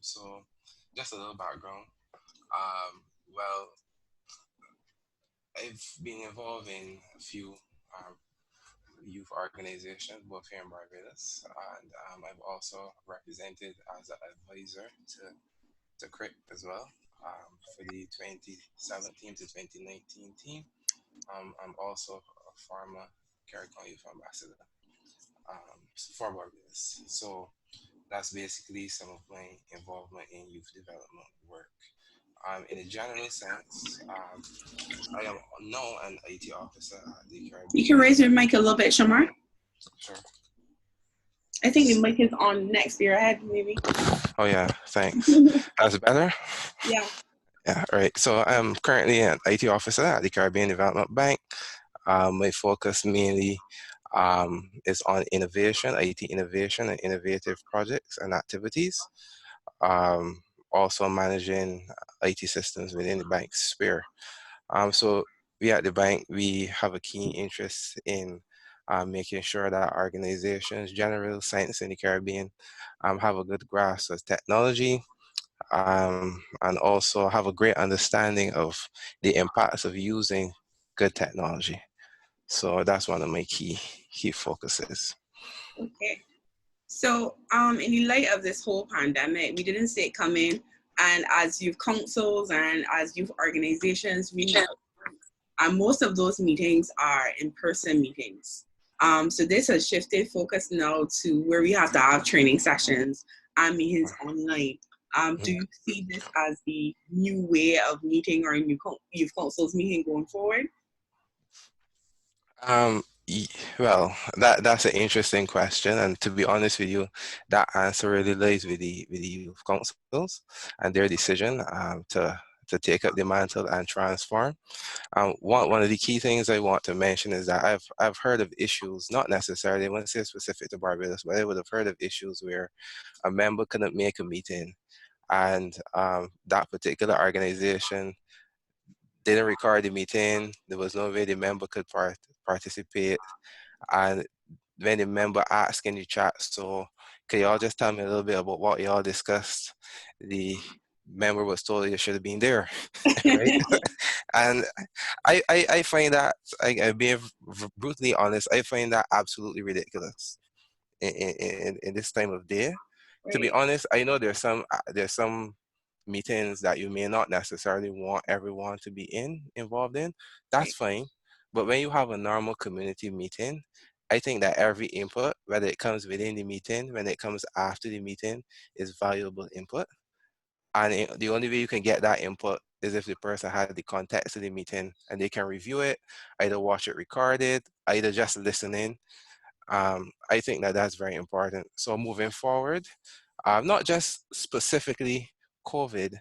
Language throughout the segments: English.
So just a little background. Well, I've been involved in a few um, youth organizations, both here in Barbados, and I've also represented as an advisor to CRIP as well for the 2017 to 2019 team. I'm also a former CARICOM Youth Ambassador for Barbados. So that's basically some of my involvement in youth development work. In a general sense, I am now an IT officer at the You Caribbean. can raise your mic a little bit, Shamar. Sure. I think the mic is on next to your head, maybe. Oh yeah, thanks. That's better. Yeah. Yeah, right. So I'm currently an IT officer at the Caribbean Development Bank. My focus mainly is on innovation, IT innovation, and innovative projects and activities. Um, Also managing IT systems within the bank's sphere. So we at the bank, we have a keen interest in making sure that organizations, general science in the Caribbean, have a good grasp of technology, and also have a great understanding of the impacts of using good technology. So that's one of my key focuses. Okay. So, in the light of this whole pandemic, we didn't see it coming. And as youth councils and as youth organizations, we know, and most of those meetings are in-person meetings. So this has shifted focus now to where we have to have training sessions and meetings online. Do you see this as the new way of meeting or youth councils meeting going forward? Um, well, that's an interesting question, and to be honest with you, that answer really lies with the youth councils and their decision to take up the mantle and transform. One of the key things I want to mention is that I've heard of issues, not necessarily, I wouldn't say specific to Barbados, but I would have heard of issues where a member couldn't make a meeting, and that particular organization didn't record the meeting. There was no way the member could participate. And when the member asked in the chat, so can y'all just tell me a little bit about what y'all discussed? The member was told you should have been there, right? And I find that, being brutally honest, I find that absolutely ridiculous in this time of day. To be Right. honest, I know there's some meetings that you may not necessarily want everyone to be involved in. That's Right. fine. But when you have a normal community meeting, I think that every input, whether it comes within the meeting, when it comes after the meeting, is valuable input. And the only way you can get that input is if the person had the context of the meeting and they can review it, either watch it recorded, either just listen in. I think that that's very important. So moving forward, not just specifically COVID,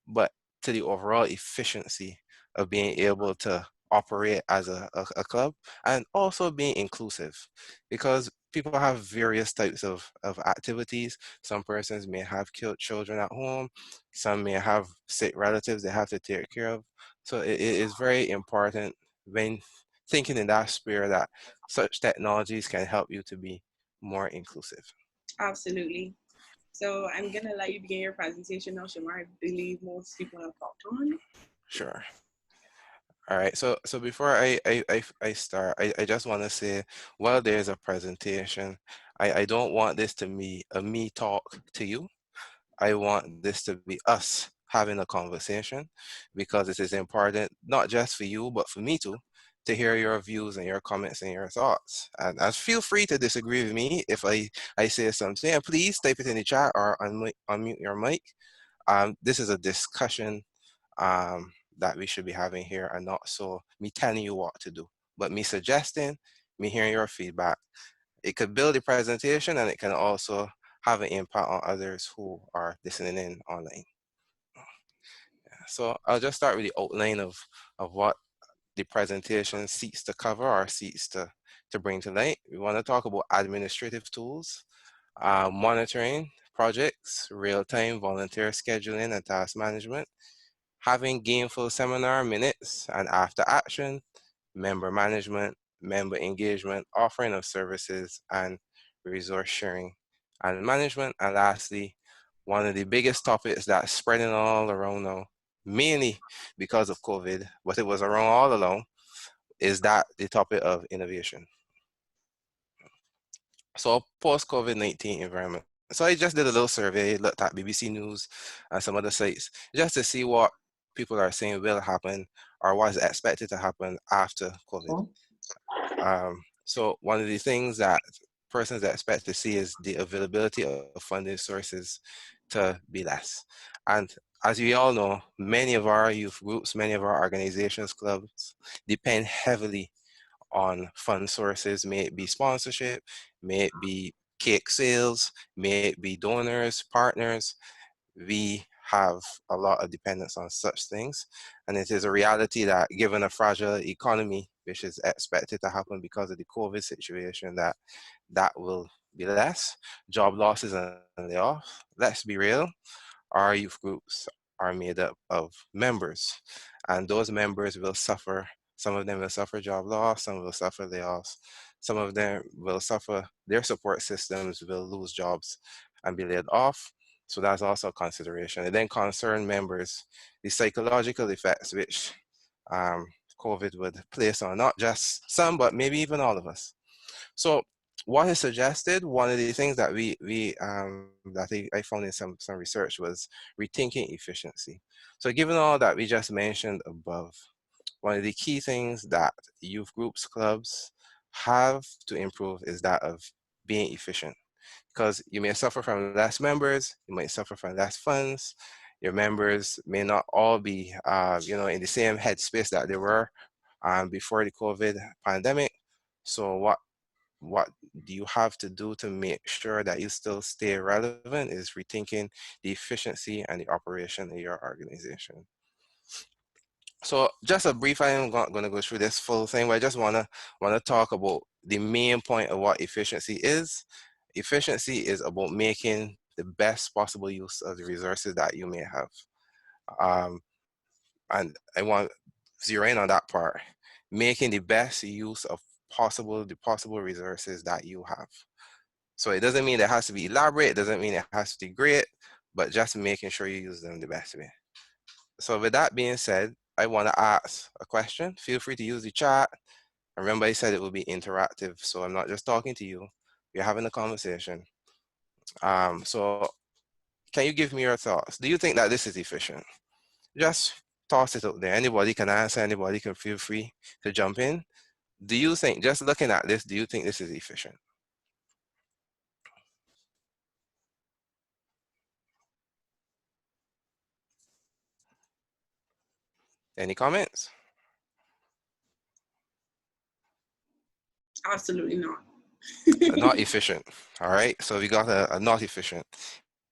but to the overall efficiency of being able to operate as a club, and also being inclusive, because people have various types of activities. Some persons may have killed children at home, some may have sick relatives they have to take care of. So it is very important when thinking in that spirit that such technologies can help you to be more inclusive. Absolutely. So I'm gonna let you begin your presentation now, Shamar. I believe most people have talked on. Sure. All right. So before I start, I just want to say, while there's a presentation, I don't want this to be a me talk to you. I want this to be us having a conversation, because it is important not just for you, but for me too, to hear your views and your comments and your thoughts. And feel free to disagree with me if I say something. And please type it in the chat or unmute your mic. This is a discussion that we should be having here, and not so me telling you what to do, but me suggesting, me hearing your feedback. It could build a presentation, and it can also have an impact on others who are listening in online. So I'll just start with the outline of what the presentation seeks to cover or seeks to bring to light. We want to talk about administrative tools, monitoring projects, real-time volunteer scheduling and task management, having gainful seminar minutes and after action, member management, member engagement, offering of services, and resource sharing and management. And lastly, one of the biggest topics that's spreading all around now, mainly because of COVID, but it was around all along, is that the topic of innovation. So post-COVID-19 environment. So I just did a little survey, looked at BBC News and some other sites, just to see what people are saying will happen or what is expected to happen after COVID. So one of the things that persons expect to see is the availability of funding sources to be less. And as we all know, many of our youth groups, many of our organizations, clubs, depend heavily on fund sources, may it be sponsorship, may it be cake sales, may it be donors, partners. We have a lot of dependence on such things. And it is a reality that given a fragile economy, which is expected to happen because of the COVID situation, that will be less. Job losses and layoff. Let's be real, our youth groups are made up of members, and those members will suffer. Some of them will suffer job loss, some will suffer layoffs, some of them will suffer, their support systems will lose jobs and be laid off. So that's also a consideration. It then concerns members, the psychological effects which um, COVID would place on not just some, but maybe even all of us. So what is suggested, one of the things that I found in some research was rethinking efficiency. So given all that we just mentioned above, one of the key things that youth groups, clubs have to improve is that of being efficient. Because you may suffer from less members, you might suffer from less funds, your members may not all be in the same headspace that they were before the COVID pandemic. So what do you have to do to make sure that you still stay relevant is rethinking the efficiency and the operation of your organization. So just a brief, I am not going to go through this full thing, but I just want to talk about the main point of what efficiency is. Efficiency is about making the best possible use of the resources that you may have. Um, and I want to zero in on that part, making the best use of the possible resources that you have. So it doesn't mean it has to be elaborate, it doesn't mean it has to be great, but just making sure you use them the best way. So with that being said, I want to ask a question. Feel free to use the chat. Remember, I said it will be interactive, so I'm not just talking to you. We're having a conversation. So can you give me your thoughts? Do you think that this is efficient? Just toss it out there. Anybody can answer, anybody can feel free to jump in. Do you think, just looking at this, do you think this is efficient? Any comments? Absolutely not. Not efficient. All right. So we got a not efficient.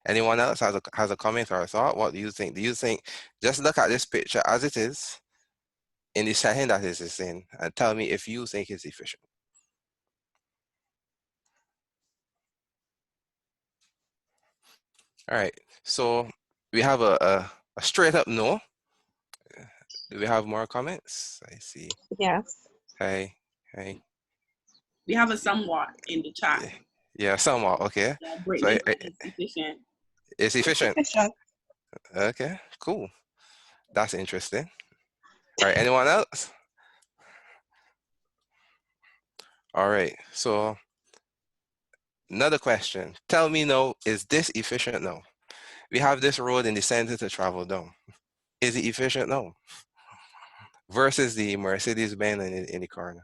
Anyone else has a comment or a thought? What do you think? Do you think just look at this picture as it is in the setting that it is in and tell me if you think it's efficient? All right. So we have a straight up no. Do we have more comments? I see. Yes. Hey, hey. We have a somewhat in the chat. Yeah, somewhat. Okay. Yeah, So Brittany said it's efficient. it's efficient. Efficient. Okay, cool. That's interesting. All right, anyone else? All right, so another question. Tell me now, is this efficient now? We have this road in the center to travel down. Is it efficient now? Versus the Mercedes-Benz in the corner.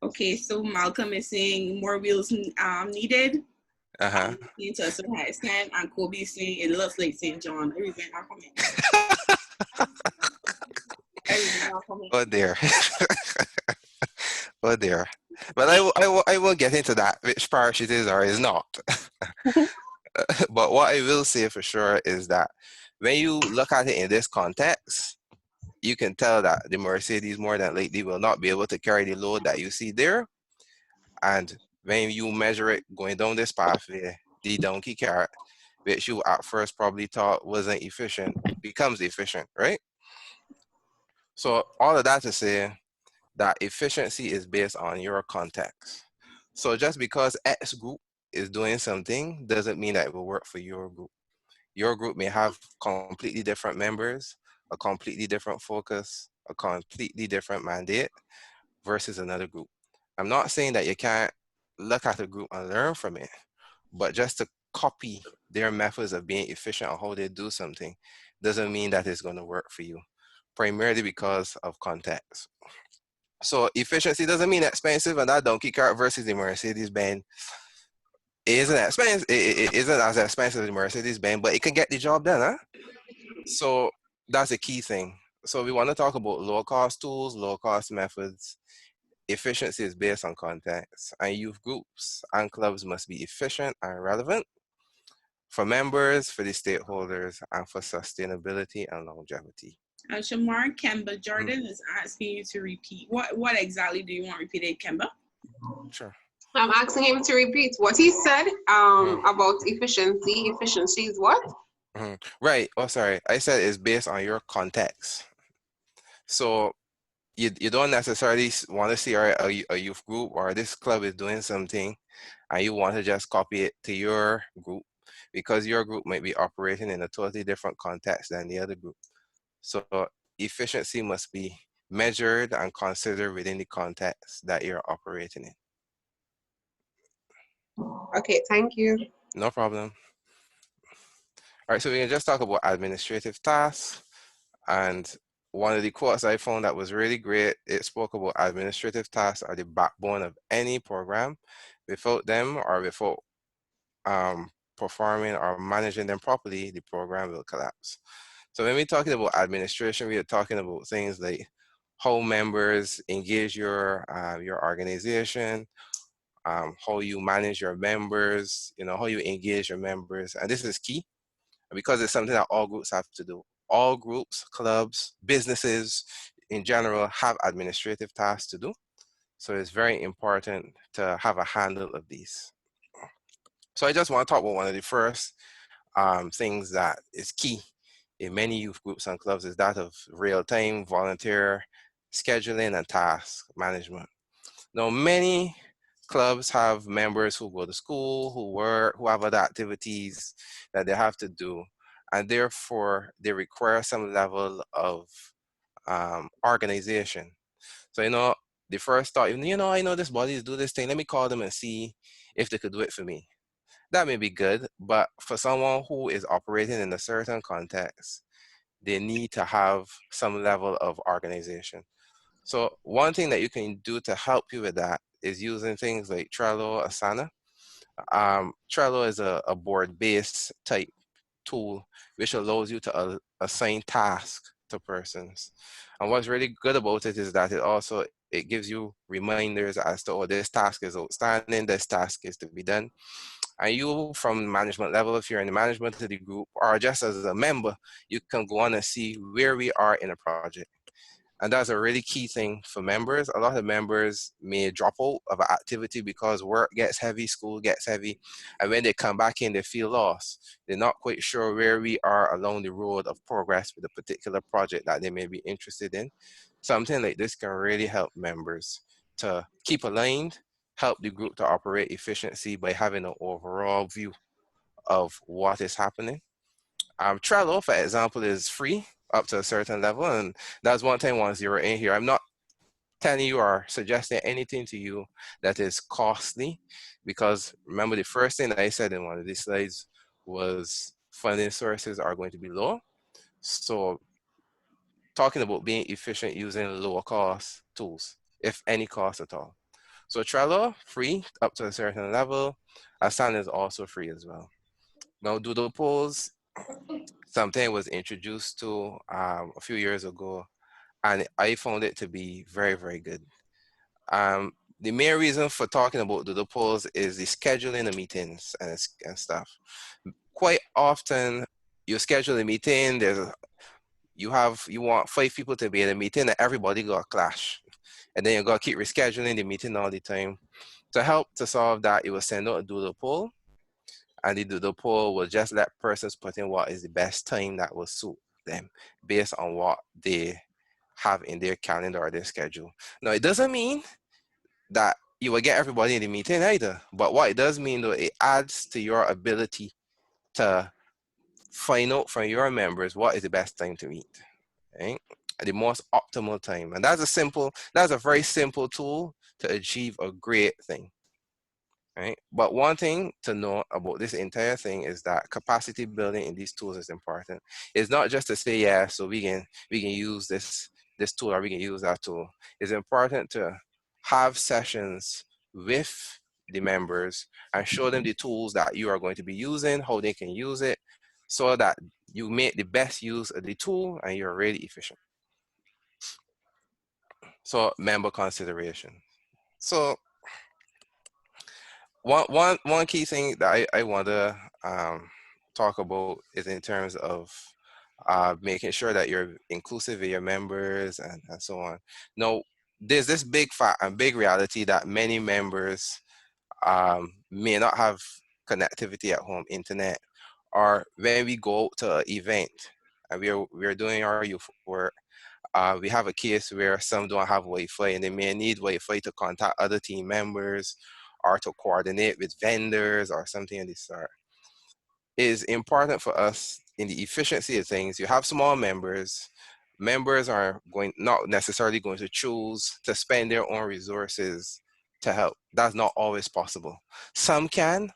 Okay, so Malcolm is saying more wheels needed. Uh-huh. To a certain extent, and Kobe is saying it looks like St. John. Oh dear. Oh dear. But I will get into that, which parish it is or is not. But what I will say for sure is that when you look at it in this context, you can tell that the Mercedes more than likely will not be able to carry the load that you see there. And when you measure it going down this pathway, the donkey cart, which you at first probably thought wasn't efficient, becomes efficient, right? So all of that to say that efficiency is based on your context. So just because X group is doing something doesn't mean that it will work for your group. Your group may have completely different members, a completely different focus, a completely different mandate versus another group. I'm not saying that you can't look at a group and learn from it, but just to copy their methods of being efficient or how they do something doesn't mean that it's going to work for you, primarily because of context. So efficiency doesn't mean expensive, and that donkey cart versus the Mercedes Benz isn't expensive. It isn't as expensive as the Mercedes Benz, but it can get the job done, huh? So that's a key thing. So we want to talk about low cost tools, low cost methods. Efficiency is based on context, and youth groups and clubs must be efficient and relevant for members, for the stakeholders, and for sustainability and longevity. Shamar, Kemba Jordan is asking you to repeat. What exactly do you want repeated, Kemba? Sure. I'm asking him to repeat what he said about efficiency. Efficiency is what? Right. Oh, sorry. I said it's based on your context. So you don't necessarily want to see a youth group or this club is doing something and you want to just copy it to your group because your group might be operating in a totally different context than the other group. So efficiency must be measured and considered within the context that you're operating in. Okay, thank you. No problem. All right, so we can just talk about administrative tasks. And one of the quotes I found that was really great, it spoke about administrative tasks are the backbone of any program. Without them or without performing or managing them properly, the program will collapse. So when we're talking about administration, we are talking about things like how members engage your organization, how you manage your members, how you engage your members. And this is key because it's something that all groups have to do. All groups, clubs, businesses in general have administrative tasks to do. So it's very important to have a handle of these. So I just want to talk about one of the first things that is key in many youth groups and clubs is that of real-time volunteer scheduling and task management. Now, many clubs have members who go to school, who work, who have other activities that they have to do, and therefore they require some level of organization. So, the first thought, I know this bodies do this thing, let me call them and see if they could do it for me. That may be good, but for someone who is operating in a certain context, they need to have some level of organization. So one thing that you can do to help you with that is using things like Trello, Asana. Trello is a board-based type tool which allows you to assign tasks to persons. And what's really good about it is that it gives you reminders as to, oh, this task is outstanding, this task is to be done. And you, from management level, if you're in the management of the group, or just as a member, you can go on and see where we are in a project. And that's a really key thing for members. A lot of members may drop out of an activity because work gets heavy, school gets heavy. And when they come back in, they feel lost. They're not quite sure where we are along the road of progress with a particular project that they may be interested in. Something like this can really help members to keep aligned, help the group to operate efficiency by having an overall view of what is happening. Trello, for example, is free up to a certain level, and that's one thing once you're in here. I'm not telling you or suggesting anything to you that is costly, because remember the first thing that I said in one of these slides was funding sources are going to be low. So talking about being efficient using lower cost tools, if any cost at all. So Trello, free up to a certain level. Asana is also free as well. Now doodle polls, something was introduced to a few years ago, and I found it to be very, very good. The main reason for talking about doodle polls is the scheduling of meetings and stuff. Quite often, you schedule a meeting, you want 5 people to be in a meeting, and everybody got a clash. And then you got to keep rescheduling the meeting all the time. To help to solve that, you will send out a doodle poll, and the doodle poll will just let persons put in what is the best time that will suit them based on what they have in their calendar or their schedule. Now, it doesn't mean that you will get everybody in the meeting either. But what it does mean though, it adds to your ability to find out from your members what is the best time to meet, right? The most optimal time. And that's a very simple tool to achieve a great thing, right? But one thing to know about this entire thing is that capacity building in these tools is important. It's not just to say, yeah, so we can use this tool or we can use that tool. It's important to have sessions with the members and show them the tools that you are going to be using, how they can use it, so that you make the best use of the tool and you're really efficient. So member consideration. So one key thing that I want to talk about is in terms of making sure that you're inclusive of your members and so on. Now, there's this big fact and big reality that many members may not have connectivity at home, internet, or when we go to an event and we're doing our youth work, we have a case where some don't have Wi-Fi and they may need Wi-Fi to contact other team members or to coordinate with vendors or something of this sort. It is important for us in the efficiency of things. You have small members. Members are not necessarily going to choose to spend their own resources to help. That's not always possible. Some can,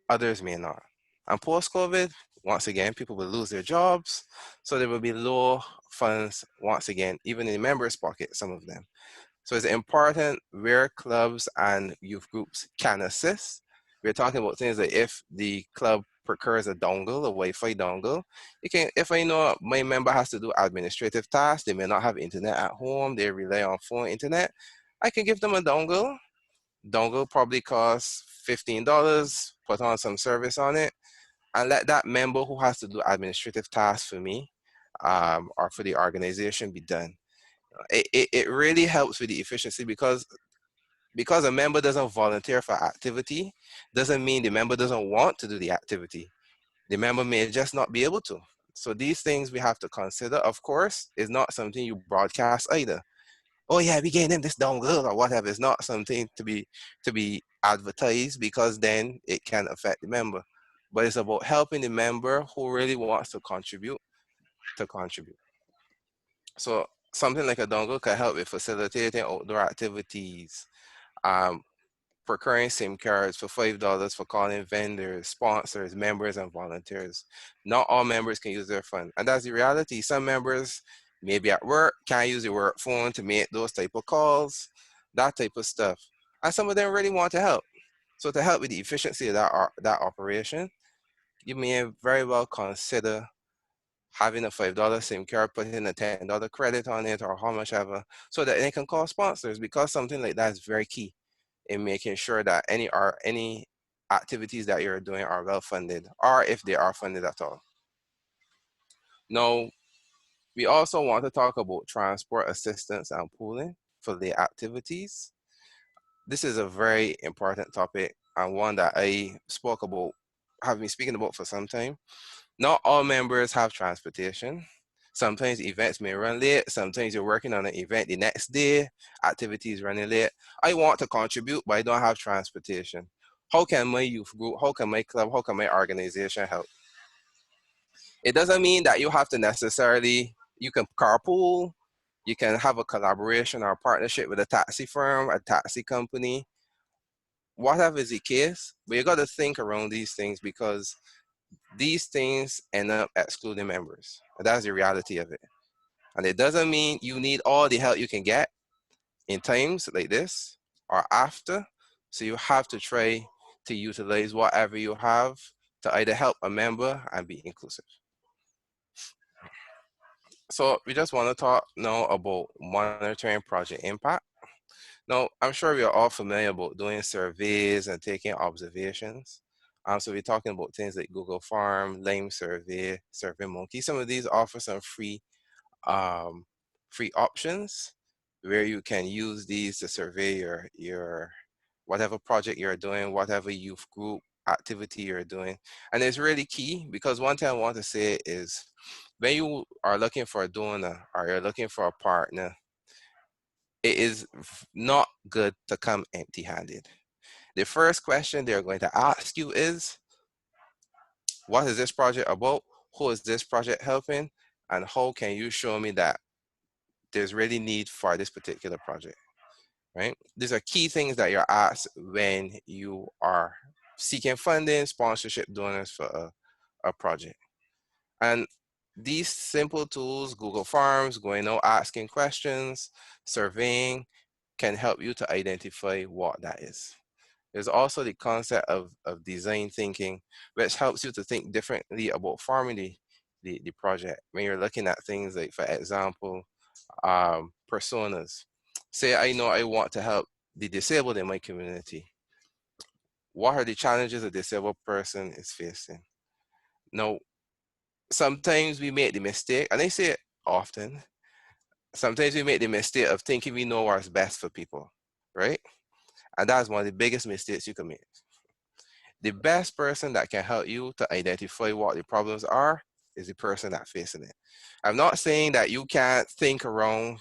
others may not. And post-COVID, once again, people will lose their jobs. So there will be low funds once again, even in the members' pocket, some of them. So it's important where clubs and youth groups can assist. We're talking about things like if the club procures a dongle, a Wi-Fi dongle, you can, if I know my member has to do administrative tasks, they may not have internet at home, they rely on phone internet, I can give them a dongle. Dongle probably costs $15, put on some service on it, and let that member who has to do administrative tasks for me or for the organization be done. It really helps with the efficiency because a member doesn't volunteer for activity doesn't mean the member doesn't want to do the activity. The member may just not be able to. So these things we have to consider. Of course, it's not something you broadcast either. Oh yeah, we gave them this dongle or whatever. It's not something to be advertised because then it can affect the member. But it's about helping the member who really wants to contribute to contribute. So something like a dongle can help with facilitating outdoor activities, um, procuring SIM cards for $5 for calling vendors, sponsors, members, and volunteers. Not all members can use their fund. And that's the reality. Some members may be at work, can't use their work phone to make those type of calls, that type of stuff. And some of them really want to help. So to help with the efficiency of that operation, you may very well consider having a $5 SIM card, putting a $10 credit on it or how much ever, so that they can call sponsors because something like that is very key in making sure that any activities that you're doing are well funded, or if they are funded at all. Now, we also want to talk about transport assistance and pooling for the activities. This is a very important topic and one that I have been speaking about for some time. Not all members have transportation. Sometimes events may run late. Sometimes you're working on an event the next day, activities running late. I want to contribute, but I don't have transportation. How can my youth group, how can my club, how can my organization help? It doesn't mean that you have to necessarily, you can carpool, you can have a collaboration or a partnership with a taxi firm, a taxi company, whatever is the case, but you got to think around these things because these things end up excluding members. And that's the reality of it. And it doesn't mean you need all the help you can get in times like this or after. So you have to try to utilize whatever you have to either help a member and be inclusive. So we just want to talk now about monitoring project impact. Now, I'm sure we are all familiar about doing surveys and taking observations. So we're talking about things like Google Farm, Lime Survey, SurveyMonkey. Some of these offer some um, free options where you can use these to survey your whatever project you're doing, whatever youth group activity you're doing. And it's really key because one thing I want to say is when you are looking for a donor or you're looking for a partner, it is not good to come empty-handed. The first question they're going to ask you is, what is this project about? Who is this project helping? And how can you show me that there's really need for this particular project, right? These are key things that you're asked when you are seeking funding, sponsorship, donors for a project. And these simple tools, Google Forms, going out asking questions, surveying, can help you to identify what that is. There's also the concept of design thinking, which helps you to think differently about forming the project. When you're looking at things like, for example, personas. Say I know I want to help the disabled in my community. What are the challenges a disabled person is facing? Now, sometimes we make the mistake, and I say it often, sometimes we make the mistake of thinking we know what's best for people, right? And that's one of the biggest mistakes you can make. The best person that can help you to identify what the problems are is the person that's facing it. I'm not saying that you can't think around,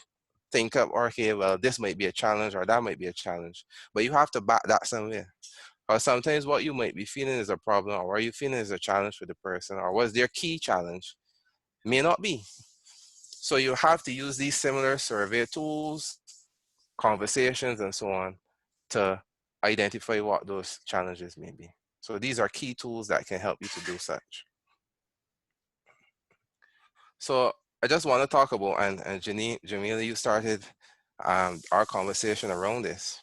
think up, okay, well, this might be a challenge or that might be a challenge, but you have to back that somewhere. Or sometimes what you might be feeling is a problem, or what you feeling is a challenge for the person, or what's their key challenge may not be. So you have to use these similar survey tools, conversations, and so on to identify what those challenges may be. So these are key tools that can help you to do such. So I just want to talk about, and Jamila, you started our conversation around this,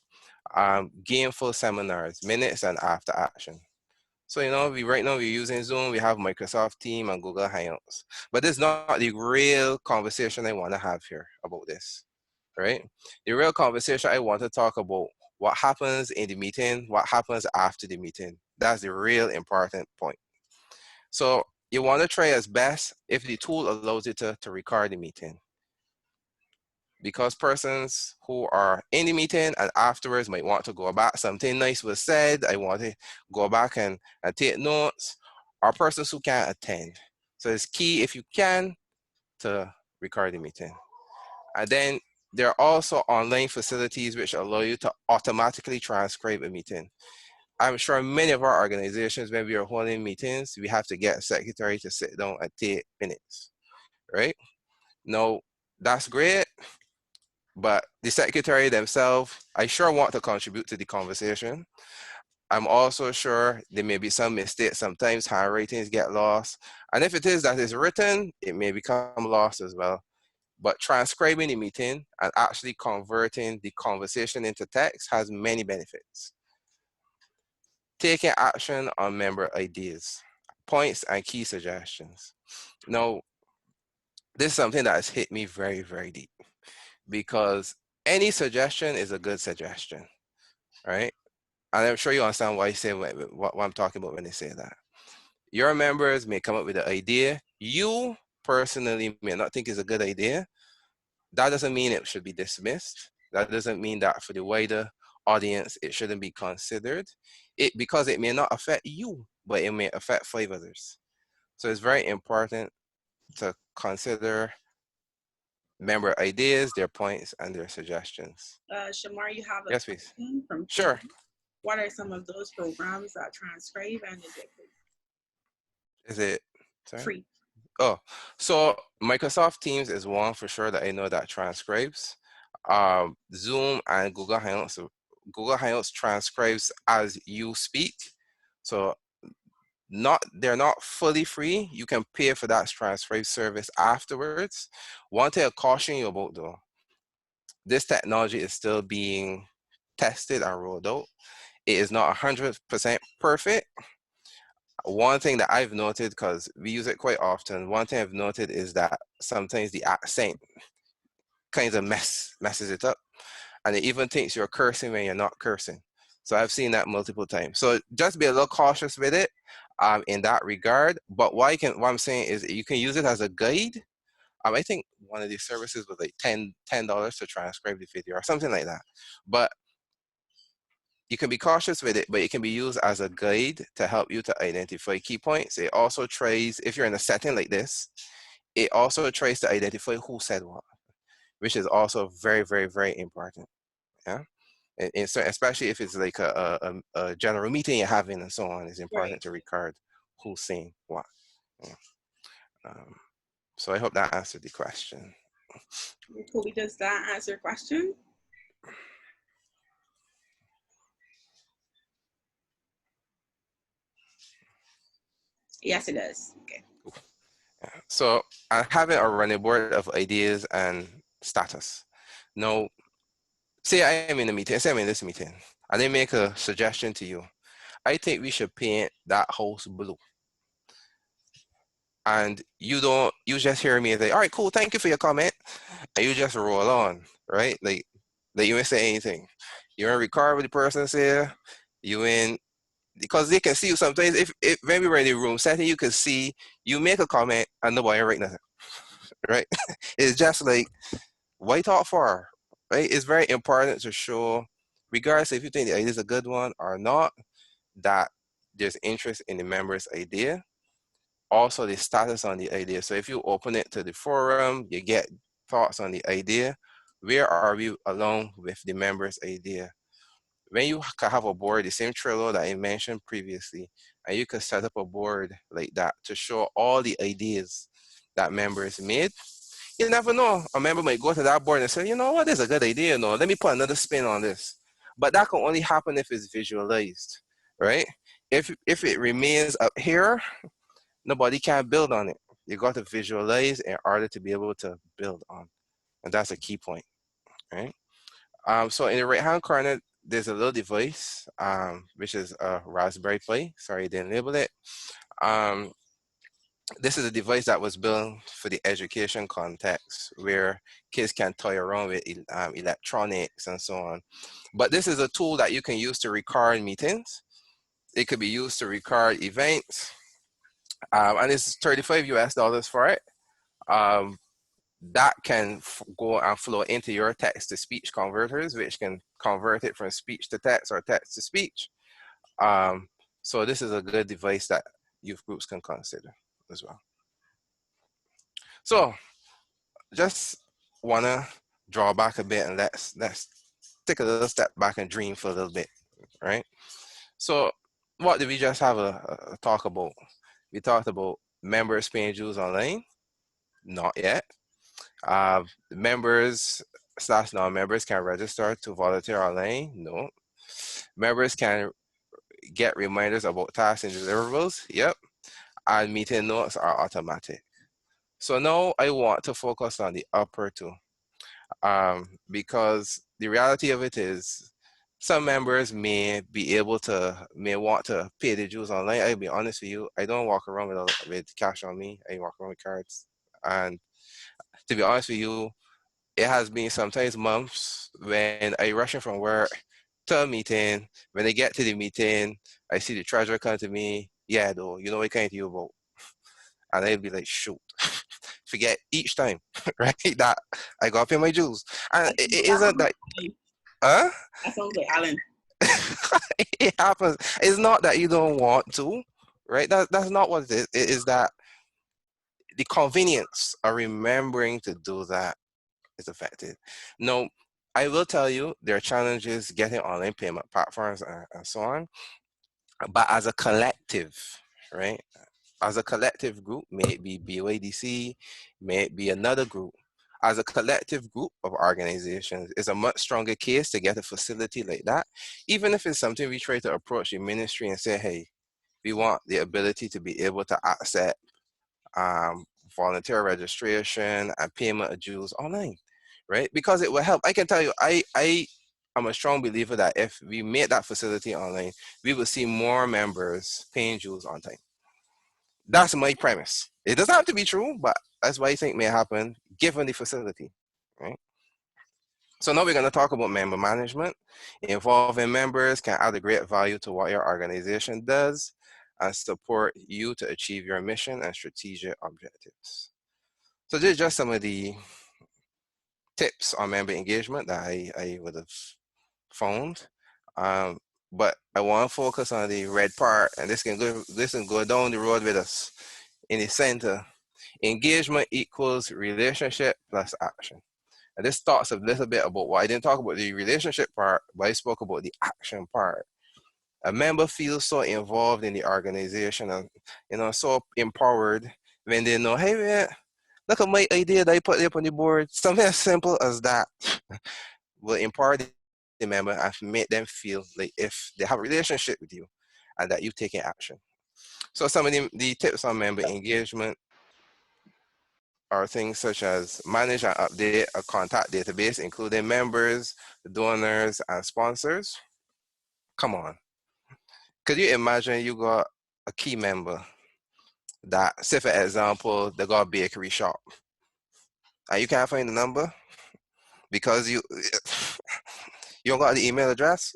gameful seminars, minutes and after action. So, you know, right now we're using Zoom, we have Microsoft Team and Google Hangouts, but this is not the real conversation I want to have here about this, right? The real conversation I want to talk about what happens in the meeting, what happens after the meeting. That's the real important point. So you want to try as best if the tool allows you to record the meeting. Because persons who are in the meeting and afterwards might want to go back, something nice was said, I want to go back and take notes, or persons who can't attend. So it's key, if you can, to record the meeting. And then there are also online facilities which allow you to automatically transcribe a meeting. I'm sure many of our organizations, when we are holding meetings, we have to get a secretary to sit down and take minutes, right? Now, that's great, but the secretary themselves, I sure want to contribute to the conversation. I'm also sure there may be some mistakes. Sometimes handwritings get lost. And if it is that is written, it may become lost as well. But transcribing the meeting and actually converting the conversation into text has many benefits. Taking action on member ideas, points, and key suggestions. Now, this is something that has hit me very, very deep, because any suggestion is a good suggestion, right? And I'm sure you understand why I say what I'm talking about when I say that. Your members may come up with an idea you personally may not think is a good idea. That doesn't mean it should be dismissed. That doesn't mean that for the wider audience it shouldn't be considered. Because it may not affect you, but it may affect 5 others. So it's very important to consider member ideas, their points, and their suggestions. Shamar, you have a Yes, please. question from Sure. What are some of those programs that transcribe, and is it free? Is it sorry? Free. Oh, so Microsoft Teams is one for sure that I know that transcribes. Zoom and Google Hangouts. Google Hangouts transcribes as you speak. So they're not fully free. You can pay for that transcribe service afterwards. One thing I caution you about though, this technology is still being tested and rolled out. It is not 100% perfect. One thing that I've noted, because we use it quite often, one thing I've noted is that sometimes the accent kind of messes it up, and it even thinks you're cursing when you're not cursing. So I've seen that multiple times. So just be a little cautious with it in that regard. But what I'm saying is you can use it as a guide. I think one of these services was like $10 to transcribe the video or something like that. But you can be cautious with it, but it can be used as a guide to help you to identify key points. It also tries, if you're in a setting like this, it also tries to identify who said what. which is also very, very, very important. Yeah. And so especially if it's like a general meeting you're having and so on, it's important Right. to record who's saying what. Yeah. So I hope that answered the question. Kobe, does that answer your question? Yes, it does. Okay. Yeah. So having a running board of ideas and status. Now, say I am in a meeting, say I'm in this meeting, and they make a suggestion to you. I think we should paint that house blue. And you just hear me and say, all right, cool, thank you for your comment. And you just roll on, right? Like you ain't say anything. You ain't record what the person say. You ain't, because they can see you sometimes. If when we were in the room setting, you can see you make a comment and nobody write nothing, right? It's just like, why talk for, right? It's very important to show, regardless if you think the idea is a good one or not, that there's interest in the member's idea. Also the status on the idea. So if you open it to the forum, you get thoughts on the idea. Where are we along with the members' idea? When you can have a board, the same Trello that I mentioned previously, and you can set up a board like that to show all the ideas that members made. You never know. A member might go to that board and say, you know what, this is a good idea. No, let me put another spin on this. But that can only happen if it's visualized, right? If it remains up here, nobody can build on it. You got to visualize in order to be able to build on. And that's a key point, right? So in the right-hand corner, there's a little device, which is a Raspberry Pi. Sorry, I didn't label it. This is a device that was built for the education context where kids can toy around with electronics and so on. But this is a tool that you can use to record meetings. It could be used to record events. And it's $35 for it. That can go and flow into your text-to-speech converters, which can convert it from speech to text or text to speech. So this is a good device that youth groups can consider as well. So just wanna draw back a bit and let's take a little step back and dream for a little bit, right? So what did we just have a talk about? We talked about members paying dues online. Not yet. Members / non-members can register to volunteer online. No. Members can get reminders about tasks and deliverables. Yep. And meeting notes are automatic. So now I want to focus on the upper two, because the reality of it is some members may want to pay the dues online. I'll be honest with you, I don't walk around with cash on me. I walk around with cards. And to be honest with you, it has been sometimes months when I rushing from work to a meeting. When I get to the meeting, I see the treasurer come to me. Yeah, though, you know what kind to you about? And I'd be like, shoot, forget each time, right? That I got to pay my dues. And it isn't that, huh? That sounds like Alan. It happens. It's not that you don't want to, right? That's not what it is. It is that the convenience of remembering to do that is affected. No, I will tell you there are challenges getting online payment platforms and so on. But as a collective, right? As a collective group, may it be BOADC, may it be another group, as a collective group of organizations, it's a much stronger case to get a facility like that. Even if it's something we try to approach the ministry and say, hey, we want the ability to be able to accept volunteer registration and payment of dues online, right? Because it will help. I can tell you, I am a strong believer that if we made that facility online, we will see more members paying dues on time. That's my premise. It doesn't have to be true, but that's what I think may happen given the facility, right? So now we're going to talk about member management. Involving members can add a great value to what your organization does and support you to achieve your mission and strategic objectives. So these are just some of the tips on member engagement that I would have found. But I want to focus on the red part, and this can go down the road with us. In the center, engagement equals relationship plus action. And this talks a little bit about what I didn't talk about the relationship part, but I spoke about the action part. A member feels so involved in the organization and so empowered when they know, hey man, look at my idea that I put up on the board. Something as simple as that will empower the member and make them feel like if they have a relationship with you and that you've taken action. So some of the tips on member engagement are things such as manage and update a contact database, including members, donors, and sponsors. Come on. Could you imagine you got a key member that, say for example, they got a bakery shop and you can't find the number because you don't got the email address?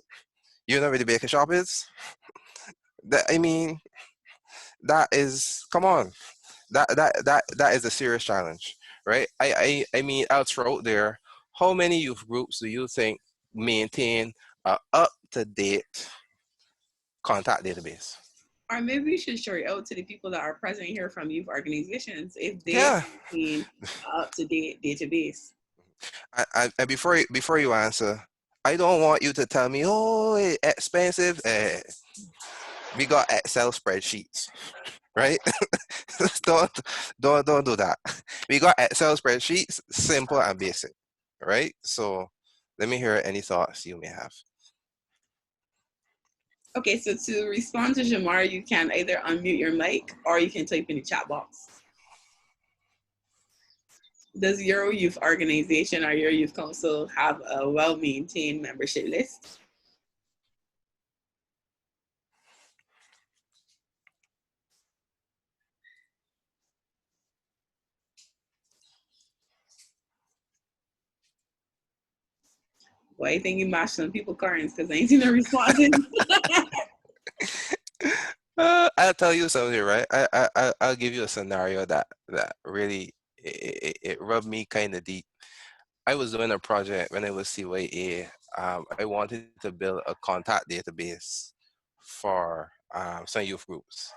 You don't know where the bakery shop is? I mean, that is, come on. That is a serious challenge, right? I mean, I'll throw out there, how many youth groups do you think maintain a up-to-date contact database? Or maybe we should show it out to the people that are present here from youth organizations if they Yeah. maintain an up-to-date database. And before you answer, I don't want you to tell me, oh, it's expensive. We got Excel spreadsheets, right? don't do that. We got Excel spreadsheets, simple and basic, right? So let me hear any thoughts you may have. Okay, so to respond to Shamar, you can either unmute your mic or you can type in the chat box. Does your youth organization or your youth council have a well-maintained membership list? Well, I think you mashed some people currents because I ain't seen no responses. I'll tell you something, right? I'll give you a scenario that really it rubbed me kind of deep. I was doing a project when I was CYA. I wanted to build a contact database for some youth groups.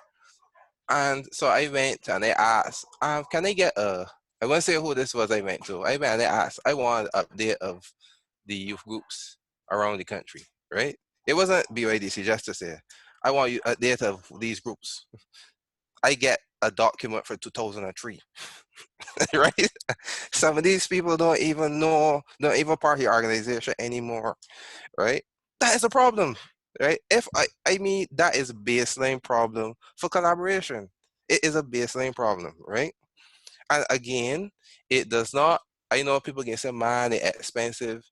And so I went and I asked, can I get I won't say who this was I went to. I went and I asked, I want an update of the youth groups around the country, right? It wasn't BYDC, just to say, I want you a data of these groups. I get a document for 2003, right? Some of these people don't even part of the organization anymore, right? That is a problem, right? If I mean, that is a baseline problem for collaboration. It is a baseline problem, right? And again, it does not, I know people can say, man, it's expensive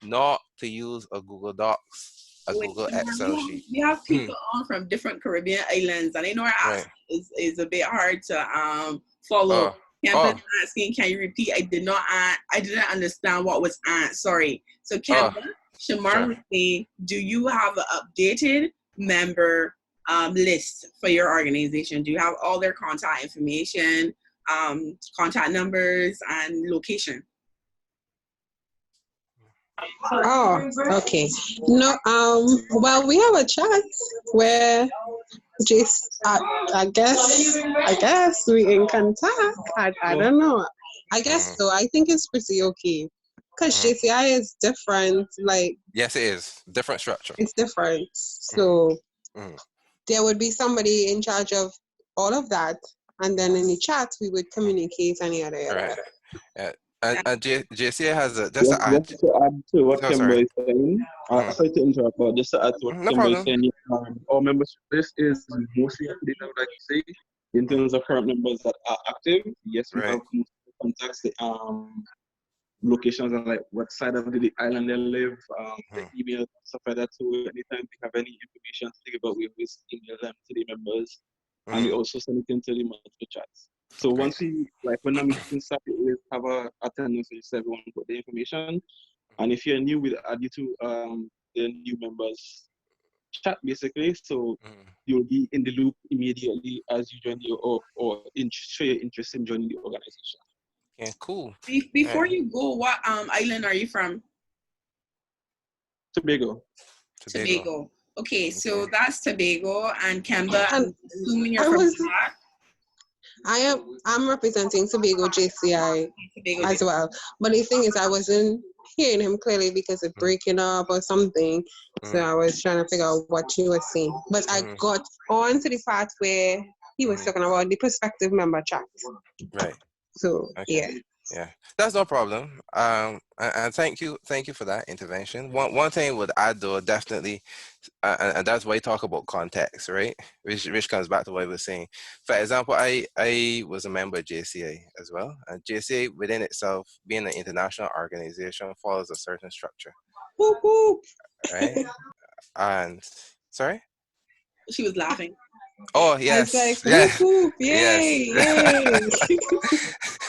not to use a Google Docs, a Google Excel sheet. We have people on from different Caribbean islands, and I know our accent is a bit hard to follow. Kemba asking, can you repeat? I didn't understand what was asked. Sorry. So Kemba, Shamar was saying, do you have an updated member list for your organization? Do you have all their contact information, contact numbers, and location? Oh, okay. No, well, we have a chat where just I guess we in contact. I don't know. I guess so. I think it's pretty okay. Because JCI is different, like yes, it is. Different structure. It's different. So there would be somebody in charge of all of that, and then in the chat we would communicate any other. Right. And JCA has a just to add to what Kimber is saying. Sorry to interrupt, but just to add to what Kimber is saying, our membership list is mostly up to date, I would like to say, in terms of current members that are active. Yes, we have contacts, locations and like what side of the island they live, the email, stuff like that. So anytime we have any information to think about, we always email them to the members, and we also send it into the multiple chats. So once we, like when the meeting starts, we always have a attendance list, everyone put the information. And if you're new, we'll add you to the new members chat basically. So you'll be in the loop immediately as you join or show your interest in joining the organization. Yeah, cool. Before you go, what island are you from? Tobago. Okay, so that's Tobago, and Kemba, I'm assuming you're from that. I'm representing Tobago JCI Tobago as well. But the thing is, I wasn't hearing him clearly because of breaking up or something. So I was trying to figure out what you were saying. But I got on to the part where he was talking about the prospective member chat. Right. So Okay. yeah. Yeah, that's no problem. And thank you for that intervention. One thing would add though, definitely, and that's why you talk about context, right? Which comes back to what I was saying. For example, I was a member of JCA as well, and JCA within itself, being an international organization, follows a certain structure, Whoop, whoop. right? And sorry. She was laughing. Oh I was like, yes, yeah, whoop, whoop, yes. yay, yay.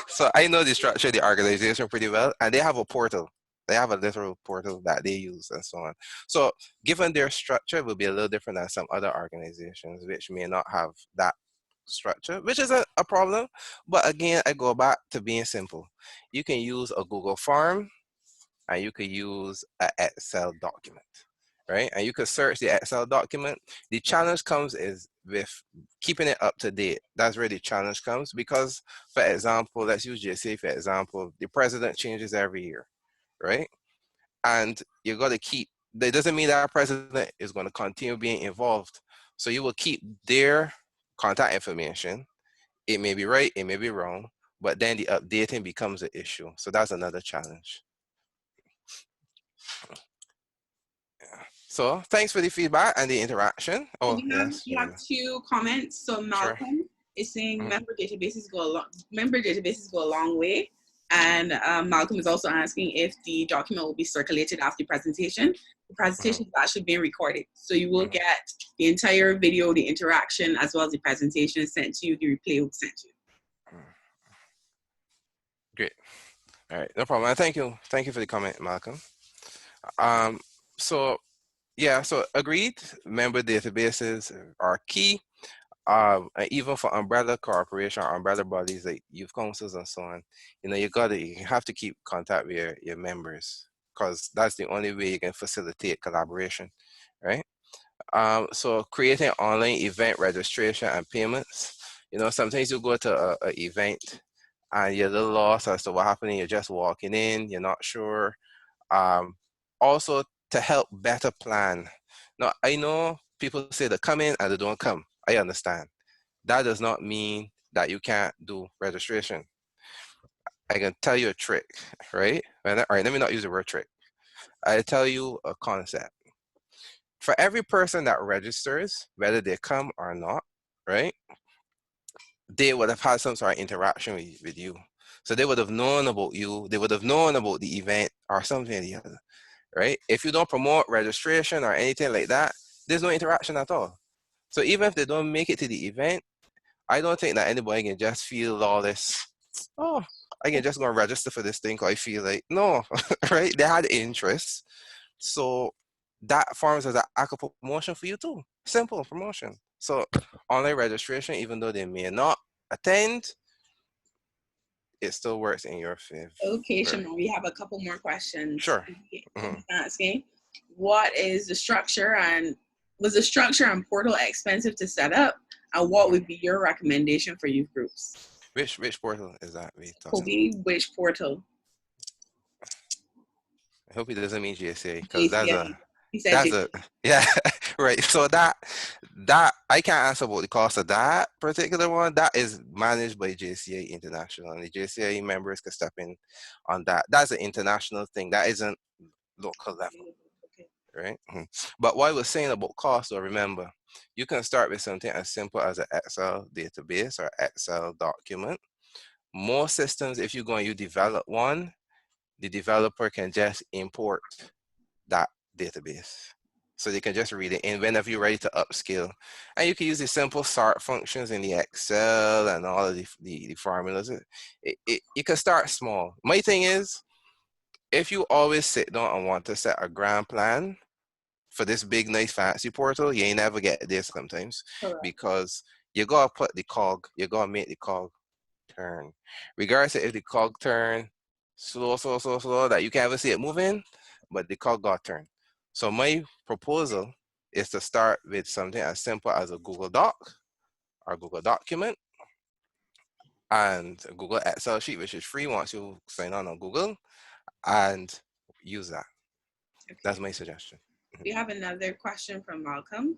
So I know the structure of the organization pretty well, and they have a portal. They have a literal portal that they use and so on. So given their structure, it will be a little different than some other organizations which may not have that structure, which is a problem. But again, I go back to being simple. You can use a Google form and you could use an Excel document, right? And you could search the Excel document. The challenge comes is with keeping it up to date. That's where the challenge comes because, for example, let's use JCA for example, the president changes every year, right? And you got to keep, that doesn't mean that president is going to continue being involved. So you will keep their contact information. It may be right, it may be wrong, but then the updating becomes an issue. So that's another challenge. So thanks for the feedback and the interaction. So Oh, yes, we have Jamila. two comments. So Sure. Malcolm is saying Mhm. member databases go a long way. And Malcolm is also asking if the document will be circulated after the presentation. The presentation is actually being recorded. So you will get the entire video, the interaction, as well as the presentation sent to you, the replay will be sent to you. Great. All right, no problem. And thank you. Thank you for the comment, Malcolm. So yeah, so agreed, member databases are key. And even for umbrella corporation, umbrella bodies like youth councils and so on, you have to keep contact with your members because that's the only way you can facilitate collaboration, right? So creating online event registration and payments. Sometimes you go to a event and you're a little lost as to what happening. You're just walking in, you're not sure. Also to help better plan. Now, I know people say they come in and they don't come. I understand. That does not mean that you can't do registration. I can tell you a trick, right? All right, let me not use the word trick. I tell you a concept. For every person that registers, whether they come or not, right, they would have had some sort of interaction with you. So they would have known about you, they would have known about the event or something or the other, right? If you don't promote registration or anything like that, there's no interaction at all. So even if they don't make it to the event, I don't think that anybody can just feel lawless. Oh, I can just go and register for this thing because I feel like, no, right? They had interest. So that forms as an act of promotion for you too. Simple promotion. So online registration, even though they may not attend, it still works in your favor. Okay, Shamar, we have a couple more questions. Sure. Mm-hmm. Asking, what is the structure and was the structure and portal expensive to set up? And what would be your recommendation for youth groups? Which portal is that we talking Kobe, which portal? I hope he doesn't mean GSA because JCA. He said that's JCA. yeah, right. So that I can't answer about the cost of that particular one. That is managed by JCA International, and the JCA members can step in on that. That's an international thing. That isn't local level, Okay. right? But what I was saying about cost, though, remember, you can start with something as simple as an Excel database or Excel document. Most systems, if you're going to develop one, the developer can just import that database. So they can just read it in whenever you're ready to upscale. And you can use the simple sort functions in the Excel and all of the formulas. You can start small. My thing is, if you always sit down and want to set a grand plan for this big, nice, fancy portal, you ain't never get there sometimes. Correct. Because you gotta put the cog, you gotta make the cog turn. Regardless of if the cog turn slow, that you can't even see it moving, but the cog got turn. So my proposal is to start with something as simple as a Google Doc or Google document. and Google Excel sheet, which is free once you sign on Google, and use that. That's Okay. my suggestion. We have another question from Malcolm.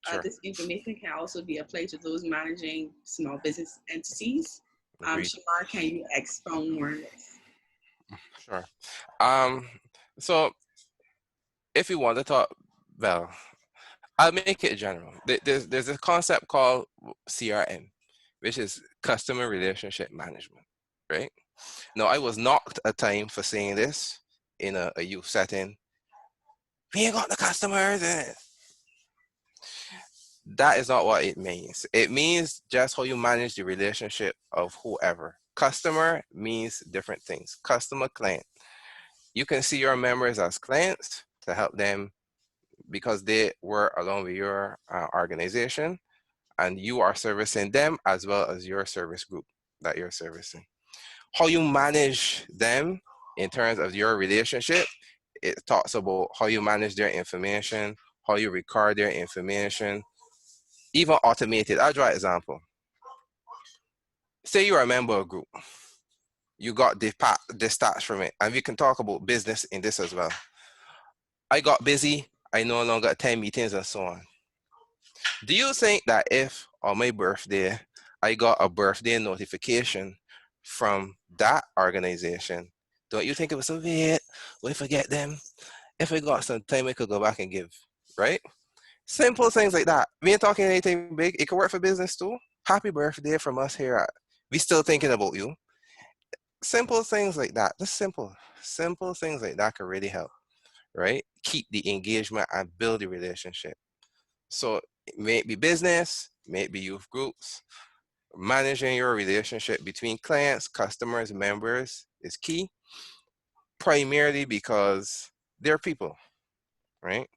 Sure. This information can also be applied to those managing small business entities. Agreed. Shamar, can you expound more on this? Sure. Um, so if you want to talk, well, I'll make it general. There's a concept called CRM, which is customer relationship management, right? Now, I was knocked a time for saying this in a youth setting. We ain't got the customers. That is not what it means. It means just how you manage the relationship of whoever. Customer means different things. Customer, client. You can see your members as clients to help them because they work along with your organization, and you are servicing them as well as your service group that you're servicing. How you manage them in terms of your relationship, it talks about how you manage their information, how you record their information, even automated. I'll draw an example. Say you're a member of a group, you got the stats from it, and we can talk about business in this as well. I got busy, I no longer attend meetings and so on. Do you think that if on my birthday, I got a birthday notification from that organization, don't you think it was so weird? We forget them. If we got some time, we could go back and give, right? Simple things like that. We ain't talking anything big. It could work for business too. Happy birthday from us here at We Still Thinking About You. Simple things like that. Just simple things like that can really help, right? Keep the engagement and build the relationship. So it may be business, may be youth groups. Managing your relationship between clients, customers, members is key, primarily because they're people, right?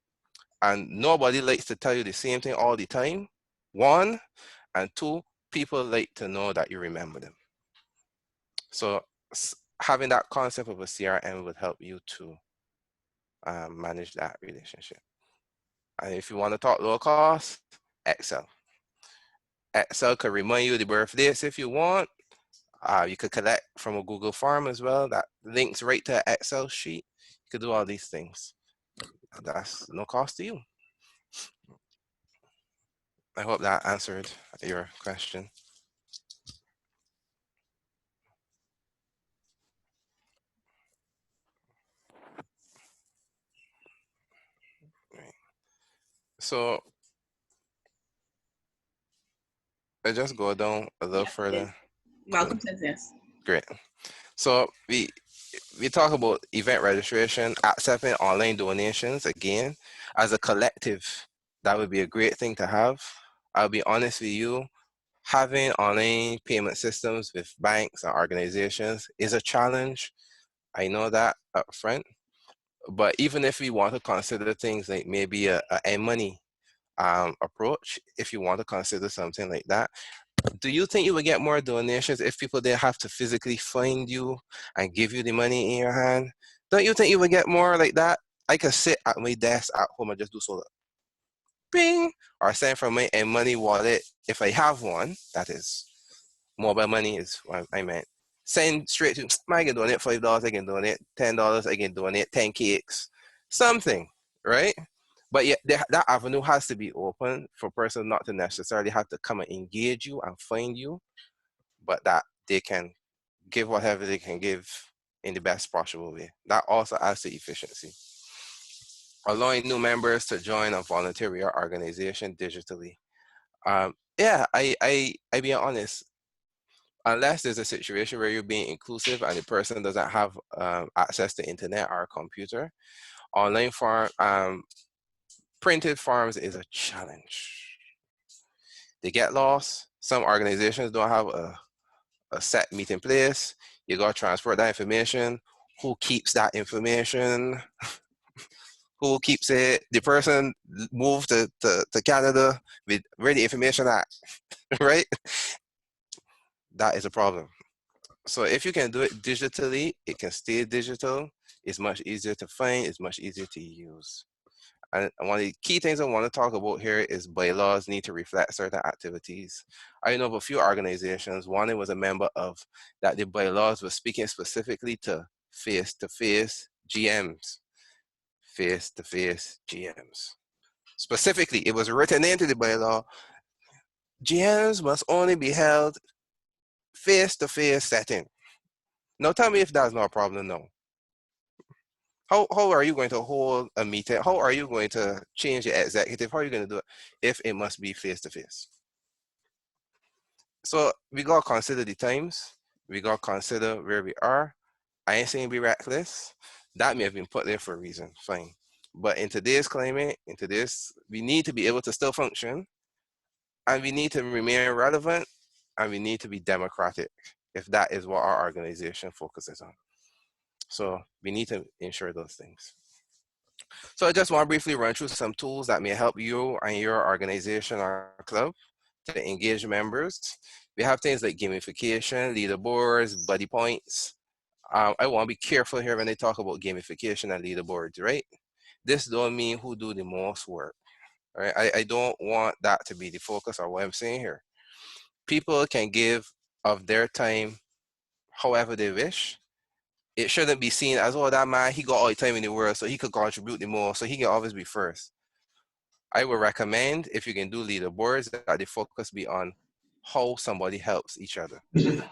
And nobody likes to tell you the same thing all the time. One, and two, people like to know that you remember them. So having that concept of a CRM would help you to manage that relationship. And if you want to talk low cost, Excel. Excel could remind you the birthdays if you want. You could collect from a Google form as well that links right to an Excel sheet. You could do all these things. That's no cost to you. I hope that answered your question. Right. So I just go down a little Yes, yes. further. Malcolm says yes. Great. So we talk about event registration, accepting online donations again as a collective. That would be a great thing to have. I'll be honest with you, having online payment systems with banks and organizations is a challenge. I know that up front. But even if we want to consider things like maybe a money approach, if you want to consider something like that, do you think you would get more donations if people didn't have to physically find you and give you the money in your hand? Don't you think you would get more like that? I could sit at my desk at home and just do so, bing, or send from my money wallet if I have one. That is mobile money is what I meant. Send straight to I can donate $5, I can donate $10, I can donate 10 cakes, something, right? But yet that avenue has to be open for person not to necessarily have to come and engage you and find you, but that they can give whatever they can give in the best possible way. That also adds to efficiency. Allowing new members to join a volunteer organization digitally. Yeah, I be honest, unless there's a situation where you're being inclusive and the person doesn't have access to internet or a computer, online form, printed forms is a challenge. They get lost. Some organizations don't have a set meeting place. You got to transport that information. Who keeps that information? Who keeps it? The person moved to Canada with where the information at, right? That is a problem. So if you can do it digitally, it can stay digital. It's much easier to find. It's much easier to use. And one of the key things I want to talk about here is bylaws need to reflect certain activities. I know of a few organizations, one it was a member of, that the bylaws were speaking specifically to face-to-face GMs. Face-to-face GMs. Specifically, it was written into the bylaw, GMs must only be held face-to-face setting. Now tell me if that's not a problem now. How are you going to hold a meeting? How are you going to change the executive? How are you going to do it if it must be face-to-face? So we got to consider the times. We got to consider where we are. I ain't saying be reckless. That may have been put there for a reason, fine. But in today's climate, we need to be able to still function, and we need to remain relevant, and we need to be democratic if that is what our organization focuses on. So we need to ensure those things. So I just want to briefly run through some tools that may help you and your organization or club to engage members. We have things like gamification, leaderboards, buddy points. I want to be careful here when they talk about gamification and leaderboards, right? This don't mean who do the most work, right? I don't want that to be the focus of what I'm saying here. People can give of their time however they wish. It shouldn't be seen as, oh, that man, he got all the time in the world, so he could contribute the most, so he can always be first. I would recommend, if you can do leaderboards, that the focus be on how somebody helps each other.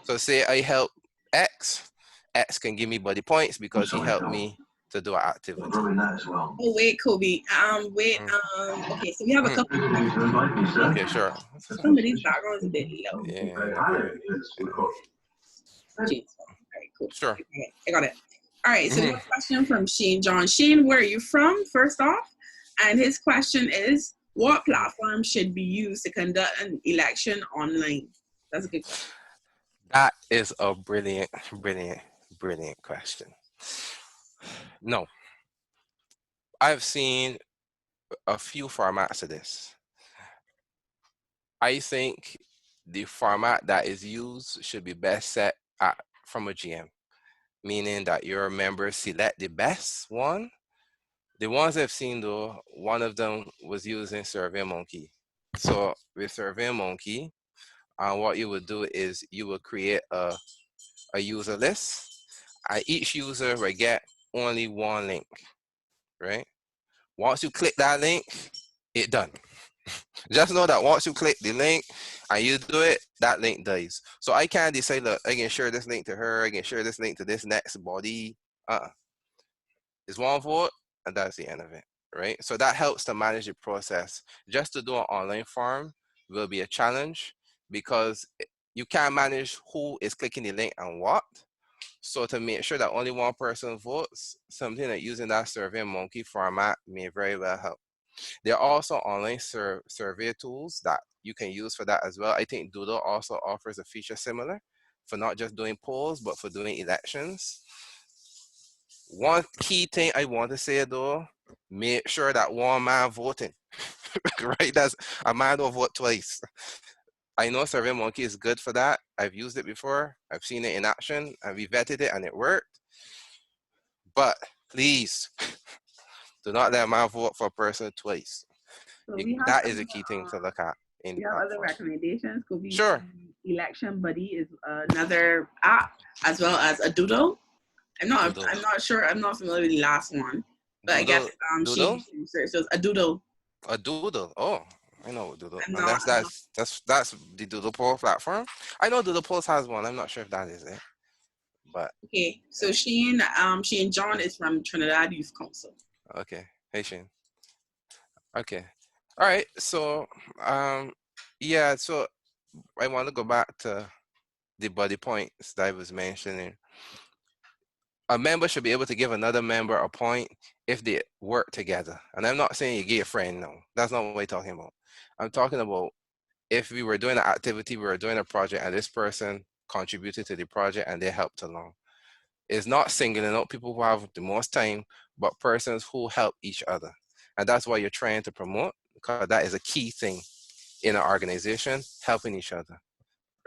So say I help X, X can give me buddy points because he helped me to do an activity. Oh, wait, Kobe. Okay, so we have a couple. Okay, sure. Somebody's background is a bit low. Yeah, no worries. All right, cool. Sure. Okay, I got it. All right, so we have a question from Shane John. Shane, where are you from, first off? And his question is, what platform should be used to conduct an election online? That's a good question. That is a brilliant question. No. I've seen a few formats of this. I think the format that is used should be best set from a GM, meaning that your members select the best one. The ones I've seen though, one of them was using SurveyMonkey. So with SurveyMonkey, what you would do is you will create a user list, and each user will get only one link, right? Once you click that link, it's done. Just know that once you click the link and you do it, that link dies. So I can't decide, look, I can share this link to her, I can share this link to this next body. It's one vote, and that's the end of it, right? So that helps to manage the process. Just to do an online form will be a challenge because you can't manage who is clicking the link and what. So to make sure that only one person votes, something like using that SurveyMonkey format may very well help. There are also online survey tools that you can use for that as well. I think Doodle also offers a feature similar for not just doing polls, but for doing elections. One key thing I want to say though, make sure that one man voting, right? That's a man don't vote twice. I know SurveyMonkey is good for that. I've used it before. I've seen it in action and we vetted it and it worked. But please do not let a man vote for a person twice. So That is a key thing to look at. We have other recommendations. Could be sure. Election Buddy is another app, as well as a Doodle. I'm not sure. I'm not familiar with the last one, but Doodle, I guess Doodle? So a Doodle. A Doodle. Oh, I know Doodle. That's the Doodle Poll platform. I know Doodle Polls has one. I'm not sure if that is it. But okay, so Shane John is from Trinidad Youth Council. Okay, hey Shane. Okay, all right. So yeah. So I want to go back to the buddy points that I was mentioning. A member should be able to give another member a point if they work together. And I'm not saying you get a friend, no. That's not what we're talking about. I'm talking about if we were doing an activity, we were doing a project, and this person contributed to the project and they helped along. It's not singling out people who have the most time, but persons who help each other. And that's what you're trying to promote, because that is a key thing in an organization, helping each other,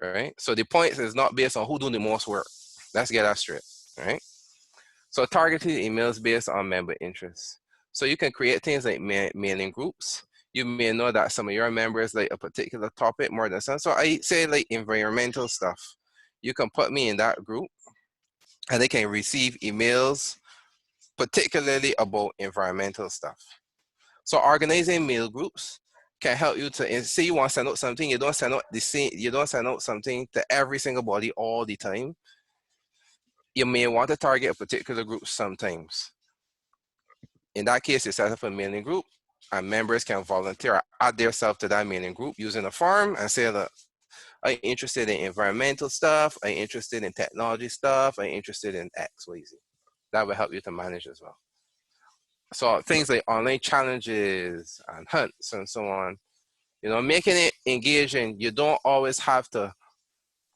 right? So the points is not based on who doing the most work. Let's get that straight, right? So targeted emails based on member interests. So you can create things like mailing groups. You may know that some of your members like a particular topic more than some. So I say like environmental stuff. You can put me in that group and they can receive emails, particularly about environmental stuff. So organizing mail groups can help you to say you want to send out something, you don't send out the same, you don't send out something to every single body all the time. You may want to target a particular group sometimes. In that case, you set up a mailing group and members can volunteer, add themselves to that mailing group using a form and say, look, I'm interested in environmental stuff, I'm interested in technology stuff, I'm interested in X, Y, Z. That will help you to manage as well. So things like online challenges and hunts and so on, you know, making it engaging. You don't always have to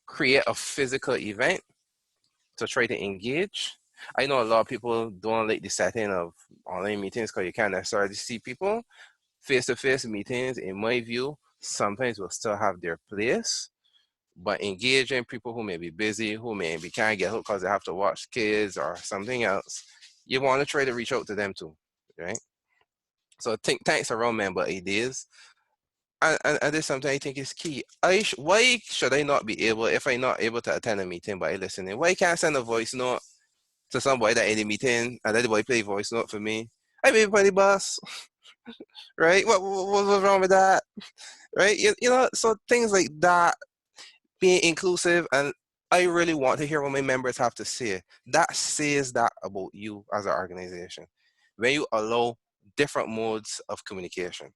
create a physical event to try to engage. I know a lot of people don't like the setting of online meetings because you can't necessarily see people. Face-to-face meetings, in my view, sometimes will still have their place, but engaging people who may be busy, who maybe can't get hooked because they have to watch kids or something else, you want to try to reach out to them too, right? So think tanks around member ideas. And this is something I think is key. Why should I not be able, if I'm not able to attend a meeting by listening, why can't I send a voice note to somebody that in the meeting and let the boy play voice note for me? Hey, baby buddy boss, right? What's wrong with that? Right? You know, so things like that, being inclusive, and I really want to hear what my members have to say. That says that about you as an organization. When you allow different modes of communication.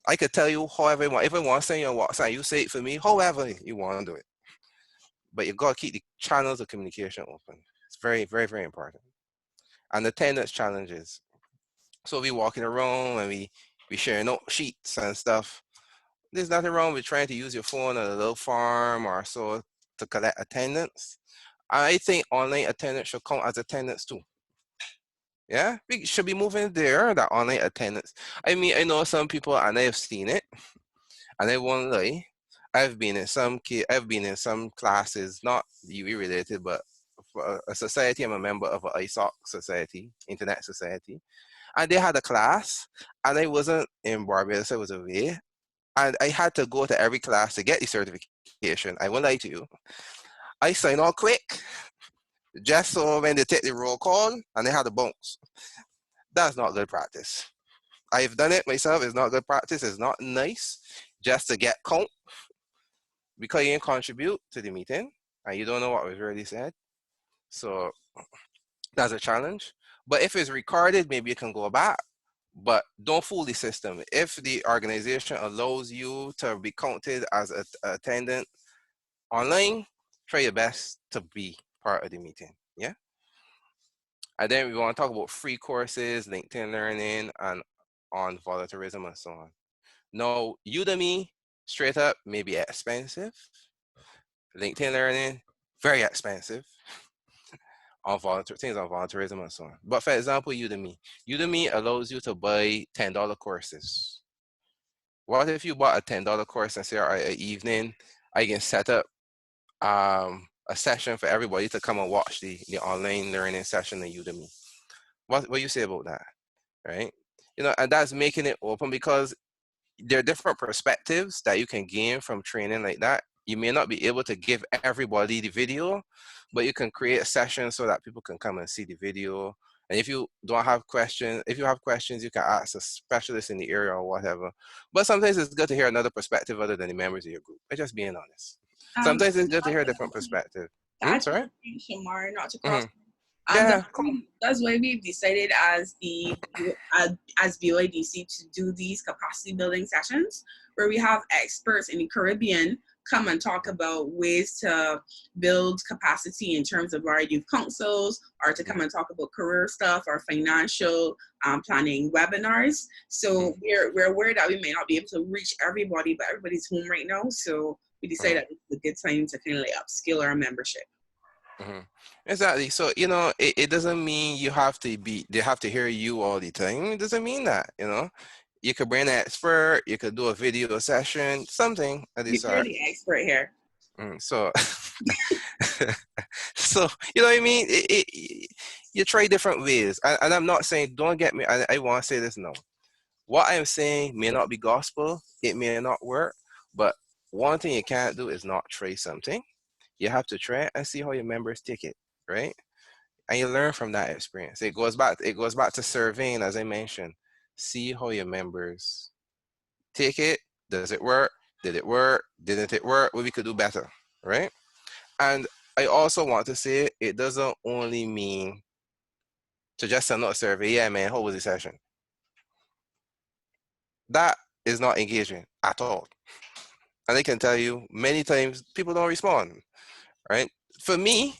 I could tell you however you want. If I want to send you a WhatsApp, you say it for me, however you want to do it. But you got to keep the channels of communication open. It's very, very, very important. And the attendance challenges. So we walking around and we sharing note sheets and stuff. There's nothing wrong with trying to use your phone at a little farm or so to collect attendance. I think online attendance should count as attendance too. Yeah, we should be moving there, that online attendance. I mean, I know some people and I have seen it, and I won't lie. I've been in some classes, not UV related, but for a society. I'm a member of an ISOC society, Internet Society, and they had a class, and I wasn't in Barbados. I was away, and I had to go to every class to get the certification. I won't lie to you. I signed all quick, just so when they take the roll call and they had to bounce. That's not good practice. I've done it myself. It's not good practice. It's not nice just to get count because you didn't contribute to the meeting and you don't know what was really said. So that's a challenge. But if it's recorded, maybe you can go back. But don't fool the system. If the organization allows you to be counted as an attendant online, try your best to be part of the meeting. Yeah. And then we want to talk about free courses, LinkedIn Learning, and on volunteerism and so on. Now, Udemy, straight up, may be expensive. LinkedIn Learning, very expensive. On things on volunteerism and so on. But for example, Udemy allows you to buy $10 courses. What if you bought a $10 course and say, all right, an evening, I can set up a session for everybody to come and watch the online learning session in Udemy. What you say about that, right? You know, and that's making it open because there are different perspectives that you can gain from training like that. You may not be able to give everybody the video, but you can create a session so that people can come and see the video. And if you don't have questions, if you have questions, you can ask a specialist in the area or whatever. But sometimes it's good to hear another perspective other than the members of your group. I'm just being honest. Sometimes it's good to hear a different perspective. Sorry? Shamar, not to cross. Yeah, that's why we've decided as BOIDC to do these capacity building sessions where we have experts in the Caribbean come and talk about ways to build capacity in terms of our youth councils, or to come and talk about career stuff or financial planning webinars. So we're aware that we may not be able to reach everybody, but everybody's home right now. So we decided that it's a good time to kind of like upskill our membership. Exactly. So, you know, it doesn't mean you have to they have to hear you all the time. It doesn't mean that, you know. You could bring an expert, you could do a video session, something of this sort. You're the expert here. So, so you know what I mean? You try different ways. And I'm not saying, don't get me, I want to say this now. What I'm saying may not be gospel, it may not work, but one thing you can't do is not try something. You have to try it and see how your members take it, right? And you learn from that experience. It goes back to surveying, as I mentioned. See how your members take it. Does it work? Did it work? Didn't it work? Well, we could do better, right? And I also want to say it doesn't only mean to just send out a survey. Yeah, man, how was the session? That is not engaging at all. And I can tell you many times people don't respond, right? For me,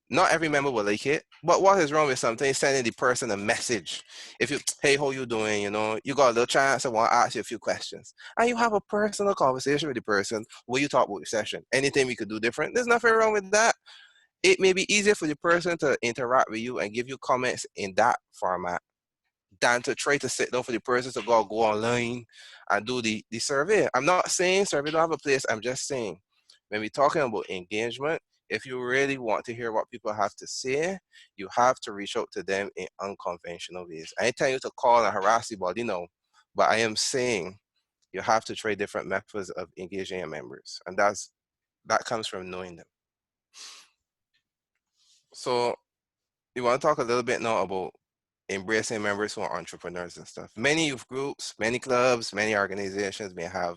not every member will like it, but what is wrong with something sending the person a message? If you, hey, how you doing? You know, you got a little chance, I want to ask you a few questions. And you have a personal conversation with the person where you talk about the session. Anything we could do different, there's nothing wrong with that. It may be easier for the person to interact with you and give you comments in that format than to try to sit down for the person to go online and do the survey. I'm not saying survey don't have a place. I'm just saying when we're talking about engagement, if you really want to hear what people have to say, you have to reach out to them in unconventional ways. I ain't telling you to call and harass the body, no, but I am saying you have to try different methods of engaging your members, and that comes from knowing them. So you want to talk a little bit now about embracing members who are entrepreneurs and stuff. Many youth groups, many clubs, many organizations may have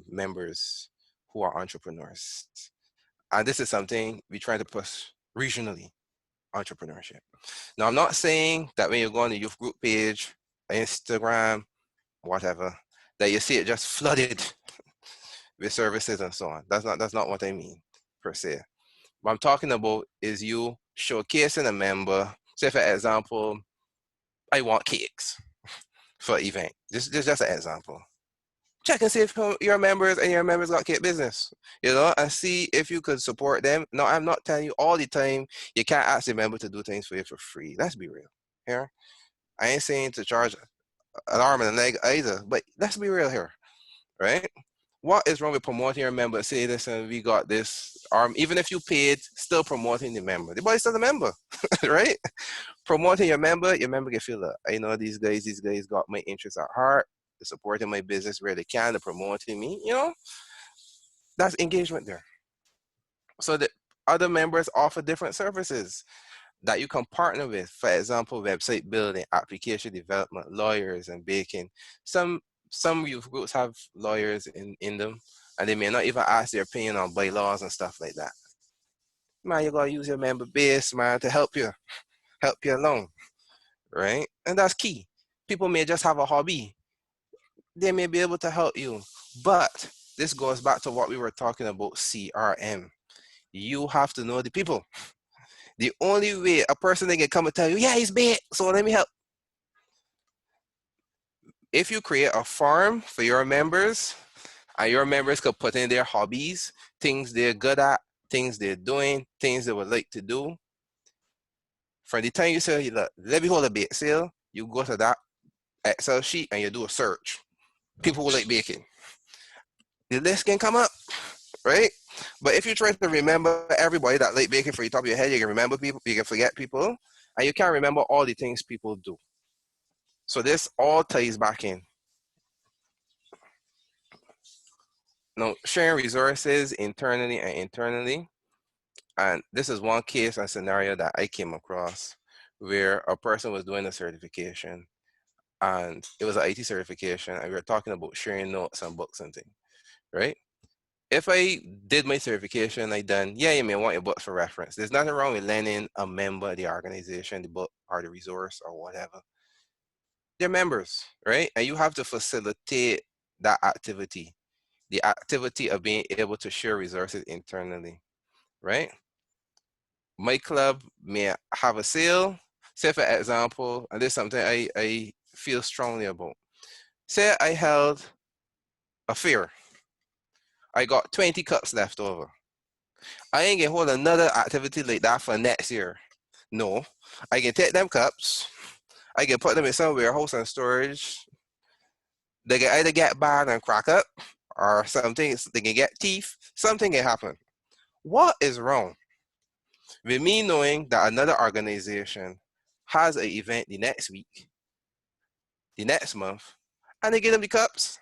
members who are entrepreneurs. And this is something we try to push regionally, entrepreneurship. Now, I'm not saying that when you go on the youth group page, Instagram, whatever, that you see it just flooded with services and so on. That's not what I mean, per se. What I'm talking about is you showcasing a member. Say, for example, I want cakes for an event. This is just an example. Check and see if your members and your members got cake business, you know, and see if you could support them. No, I'm not telling you all the time you can't ask a member to do things for you for free. Let's be real here. I ain't saying to charge an arm and a leg either, but let's be real here, right? What is wrong with promoting your member? Say, listen, we got this arm. Even if you paid, still promoting the member. The body's still the member, right? Promoting your member can feel that, I know these guys got my interests at heart. They're supporting my business where they can, they're promoting me, you know? That's engagement there. So the other members offer different services that you can partner with. For example, website building, application development, lawyers, and baking. Some youth groups have lawyers in them, and they may not even ask their opinion on bylaws and stuff like that. Man, you gotta use your member base, man, to help you along, right? And that's key. People may just have a hobby. They may be able to help you, but this goes back to what we were talking about, CRM. You have to know the people. The only way a person they can come and tell you, yeah, he's big, so let me help. If you create a farm for your members, and your members could put in their hobbies, things they're good at, things they're doing, things they would like to do. From the time you say, look, let me hold a bake sale, you go to that Excel sheet and you do a search. People who like baking. The list can come up, right? But if you try to remember everybody that like baking for the top of your head, you can remember people, you can forget people, and you can't remember all the things people do. So this all ties back in. Now, sharing resources internally and internally. And this is one case and scenario that I came across where a person was doing a certification, and it was an IT certification, and we were talking about sharing notes and books and things, right? If I did my certification, yeah, you may want your books for reference. There's nothing wrong with lending a member of the organization the book or the resource or whatever. They're members, right? And you have to facilitate that activity, the activity of being able to share resources internally, right? My club may have a sale. Say, for example, and this is something I feel strongly about. Say I held a fair. I got 20 cups left over. I ain't gonna hold another activity like that for next year. No, I can take them cups, I can put them in some warehouse and storage. They can either get bad and crack up, or something, they can get teeth, something can happen. What is wrong With me knowing that another organization has an event the next week, the next month, and they give them the cups.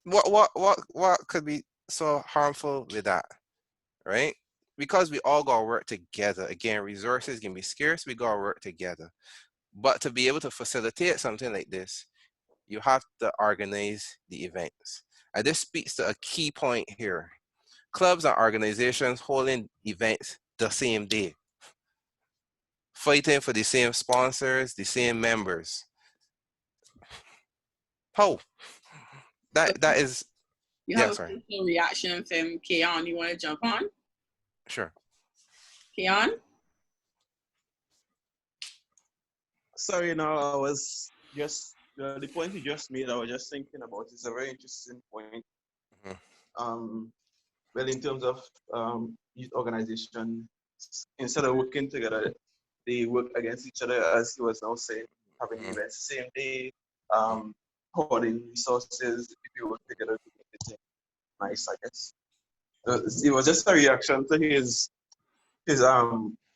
What could be so harmful with that, right? Because we all gotta work together. Again, resources can be scarce, we gotta work together. But to be able to facilitate something like this, you have to organize the events. And this speaks to a key point here. Clubs and organizations holding events the same day, fighting for the same sponsors, the same members. How? That is, You yeah, have a sorry. personal reaction from Keon. You want to jump on? Sure. Keon? Sorry, no, I was just the point you just made. I was just thinking about. It's a very interesting point. Mhm. Well, in terms of youth organization, instead of working together, they work against each other, as he was now saying, having Mhm. events the same day, hoarding resources. If you work together to make the thing nice, I guess. It was just a reaction to his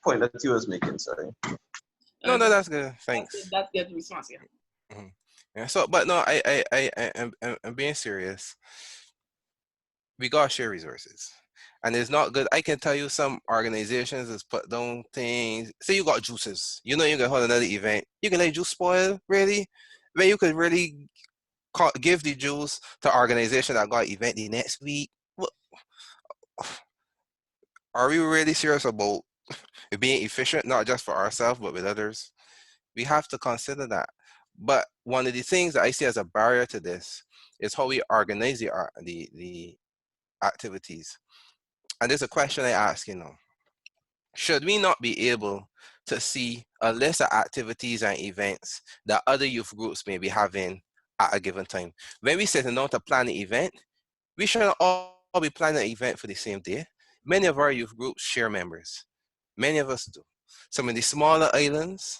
point that he was making. Sorry. No, no, that's good. That's good. Thanks. That's good response. Yeah. Mhm. Yeah. So, but no, I'm being serious. We gotta share resources, and it's not good. I can tell you some organizations has put down things. Say you got juices, you know you can hold another event. You can let juice spoil, really? When you could really give the juice to organization that got event the next week. What, are we really serious about being efficient, not just for ourselves but with others? We have to consider that. But one of the things that I see as a barrier to this is how we organize the activities. And there's a question I ask, should we not be able to see a list of activities and events that other youth groups may be having at a given time? When we sit down to plan an event, we shouldn't all be planning an event for the same day. Many of our youth groups share members. Many of us do. Some of the smaller islands,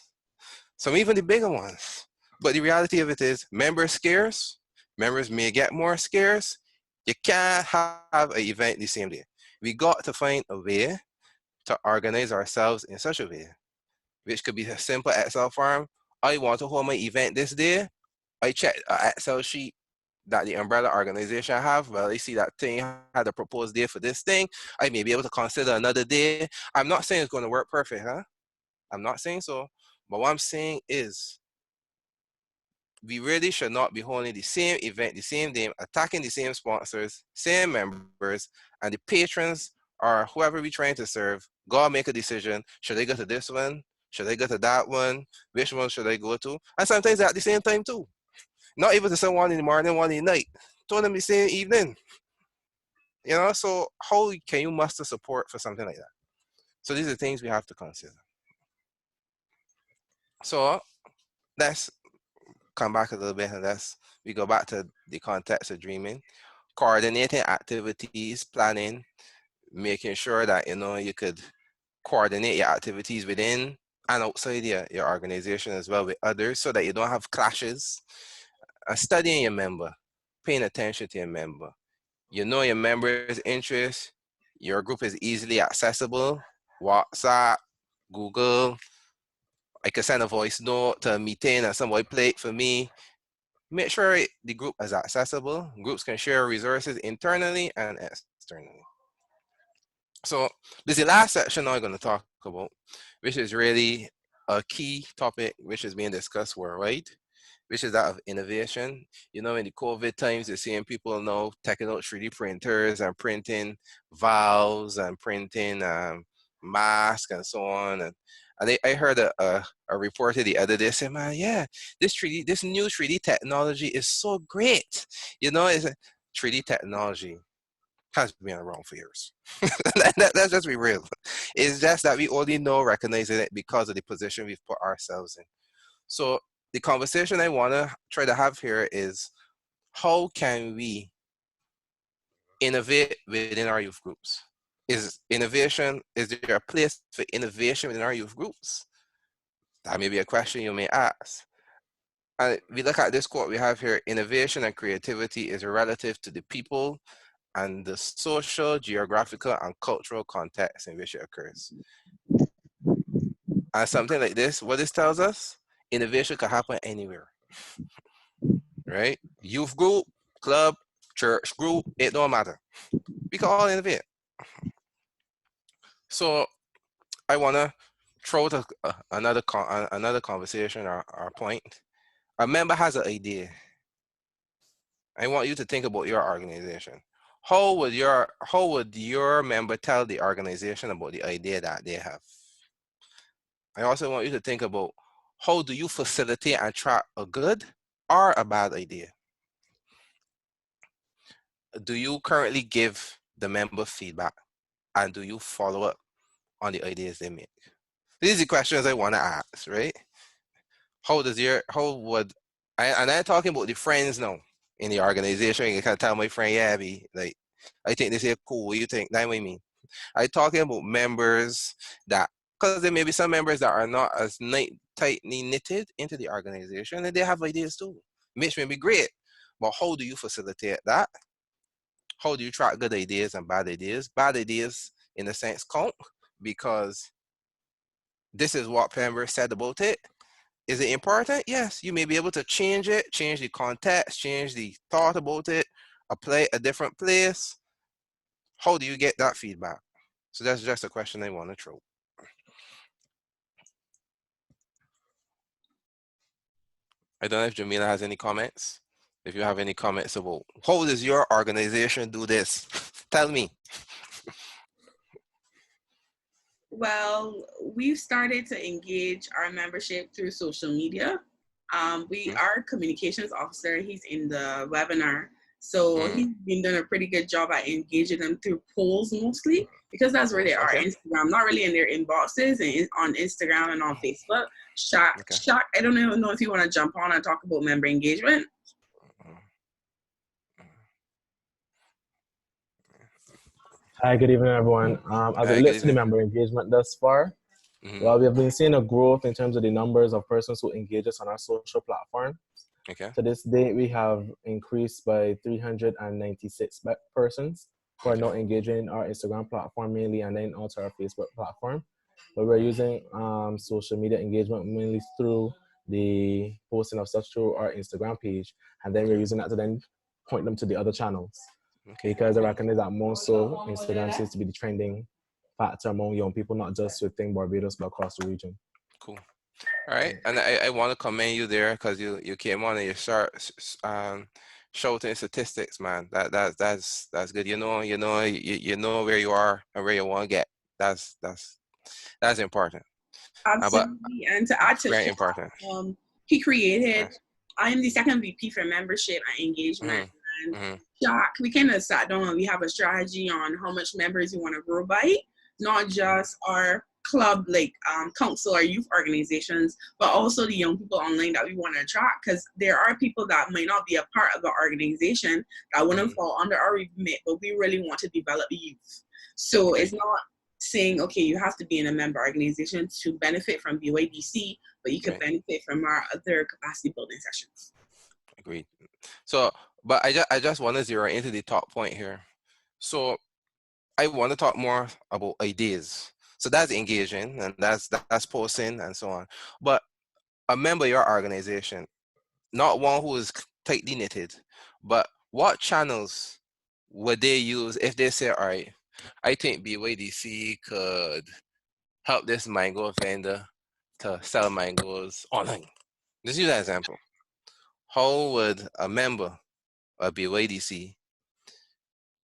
some even the bigger ones. But the reality of it is, members scarce, members may get more scarce. You can't have an event the same day. We got to find a way to organize ourselves in such a way, which could be a simple Excel form. I want to hold my event this day. I check an Excel sheet that the umbrella organization have. Well, I see that thing had a proposed day for this thing. I may be able to consider another day. I'm not saying it's going to work perfect, huh? I'm not saying so. But what I'm saying is we really should not be holding the same event, the same day, attacking the same sponsors, same members, and the patrons or whoever we're trying to serve, go make a decision. Should I go to this one? Should I go to that one? Which one should I go to? And sometimes at the same time too. Not even to say one in the morning, one in the night. Told them the same evening. So how can you muster support for something like that? So these are things we have to consider. So let's come back a little bit and we go back to the context of dreaming. Coordinating activities, planning, making sure that you could coordinate your activities within and outside your organization as well with others so that you don't have clashes. Studying your member, paying attention to your member. You know your member's interests, your group is easily accessible, WhatsApp, Google. I can send a voice note to a meeting and somebody play it for me. Make sure the group is accessible. Groups can share resources internally and externally. So this is the last section now I'm going to talk about, which is really a key topic which is being discussed worldwide, which is that of innovation. In the COVID times, you're seeing people now taking out 3D printers and printing valves and printing masks and so on. And I heard a reporter the other day say, man, yeah, this new 3D technology is so great. It's 3D technology has been around for years. Let's just be real. It's just that we only know recognizing it because of the position we've put ourselves in. So the conversation I want to try to have here is how can we innovate within our youth groups? Is there a place for innovation within our youth groups? That may be a question you may ask. And we look at this quote we have here: innovation and creativity is relative to the people and the social, geographical, and cultural context in which it occurs. And something like this, what this tells us, innovation can happen anywhere, right? Youth group, club, church group, it don't matter. We can all innovate. So I want to throw out another conversation or point. A member has an idea. I want you to think about your organization. How would your member tell the organization about the idea that they have? I also want you to think about how do you facilitate and track a good or a bad idea? Do you currently give the member feedback, and do you follow up on the ideas they make? These are the questions I want to ask, right? I'm talking about the friends now in the organization. You can tell my friend, yeah, like, I think this is cool. What do you think? That's what I mean. I'm talking about members that, because there may be some members that are not as tightly knitted into the organization, and they have ideas too, which may be great. But how do you facilitate that? How do you track good ideas and bad ideas? Bad ideas, in a sense, count because this is what members said about it. Is it important? Yes, you may be able to change it, change the context, change the thought about it, apply a different place. How do you get that feedback? So that's just a question I want to throw. I don't know if Jamila has any comments. If you have any comments about how does your organization do this, tell me. Well, we've started to engage our membership through social media. Our communications officer, he's in the webinar. So he's been doing a pretty good job at engaging them through polls mostly, because that's where they are. Instagram, not really in their inboxes and on Instagram and on Facebook. Shock, I don't even know if you want to jump on and talk about member engagement. Hi, good evening, everyone. As it relates to the member engagement thus far, well, we have been seeing a growth in terms of the numbers of persons who engage us on our social platform. To this date, we have increased by 396 persons who are now engaging in our Instagram platform mainly, and then also our Facebook platform. But we're using social media engagement mainly through the posting of such through our Instagram page, and then we're using that to then point them to the other channels. Because I recognize that more so Instagram seems to be the trending factor among young people, not just within Barbados, but across the region. Cool. All right, and I want to commend you there because you came on and you start shouting statistics, man. That's good. You know where you are and where you want to get. That's important. Absolutely, and to add to very important. He created. I am the second VP for membership and engagement. And Jack, we kind of sat down and we have a strategy on how much members we want to grow by, not just our club, like council or youth organizations, but also the young people online that we want to attract, because there are people that might not be a part of the organization that wouldn't fall under our remit, but we really want to develop youth. So it's not saying, okay, you have to be in a member organization to benefit from BYDC, but you can benefit from our other capacity building sessions. Agreed. So, but I just want to zero into the top point here. So I want to talk more about ideas. So that's engaging and that's posting and so on. But a member of your organization, not one who is tightly knitted, but what channels would they use if they say, all right, I think BYDC could help this mango vendor to sell mangoes online. Let's use that example. How would a member of BYDC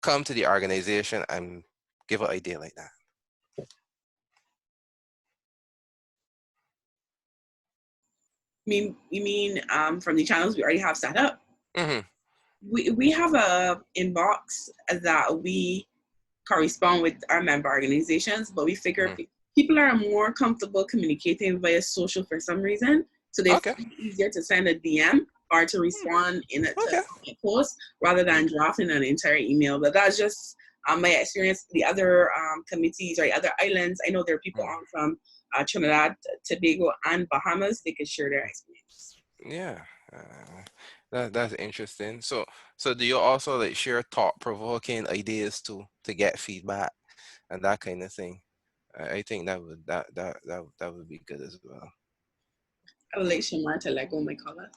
come to the organization and give an idea like that? You mean from the channels we already have set up? We have a inbox that we correspond with our member organizations, but we figure people are more comfortable communicating via social for some reason, so they find it easier to send a DM or to respond in a post rather than drafting an entire email. But that's just my experience. The other committees or other islands, I know there are people on from Trinidad, Tobago, and Bahamas. They could share their experience. Yeah. That's interesting. So do you also like share thought-provoking ideas to get feedback and that kind of thing? I think that would be good as well. I would like Shamar to let go my color.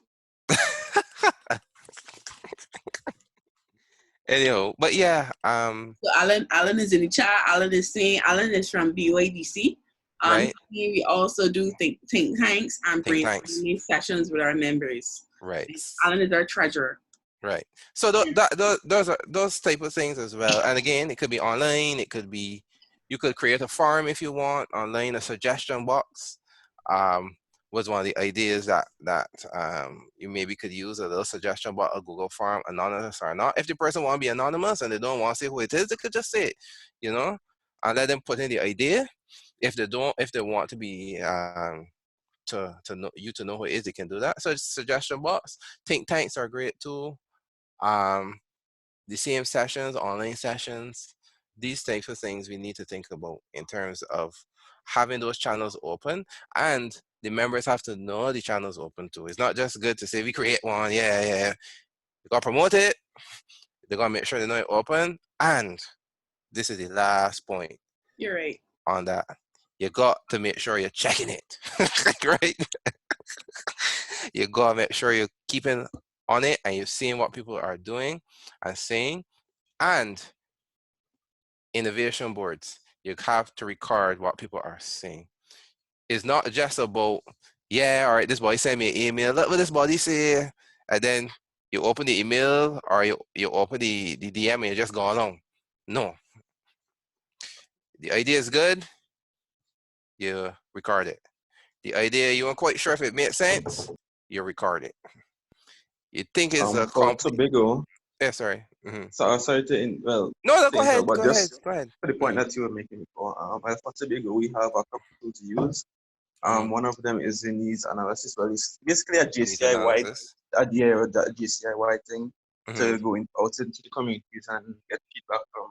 Anyhow, but yeah, So Alan is in the chat. Alan is saying Alan is from BYDC. Right. We also do think tanks and brainstorming sessions with our members. Right. Alan is our treasurer. Right. So those are those type of things as well. And again, it could be online. It could be, you could create a farm if you want online. A suggestion box was one of the ideas that you maybe could use, a little suggestion box, a Google farm, anonymous or not. If the person want to be anonymous and they don't want to say who it is, they could just say it, you know, and let them put in the idea. If they want to be to know you to know who it is, they can do that. So suggestion box. Think tanks are great too. The same sessions, online sessions, these types of things we need to think about in terms of having those channels open, and the members have to know the channels open too. It's not just good to say we create one, yeah. You gotta promote it. They gotta make sure they know it open. And this is the last point. You're right. On that, you got to make sure you're checking it, right? You gotta make sure you're keeping on it and you're seeing what people are doing and saying. And innovation boards, you have to record what people are saying. It's not just about, yeah, all right, this body sent me an email, look what this body say, and then you open the email or you open the DM and you just go along. No. The idea is good, you record it. The idea, you aren't quite sure if it makes sense, you record it. You think it's a Tobago. Yeah, sorry. So sorry to no, go ahead. Go ahead. For the point that you were making before, for Tobago, we have a couple tools to use. One of them is the needs analysis. Well, it's basically a JCI wide idea, or that JCI wide thing to go out into the communities and get feedback from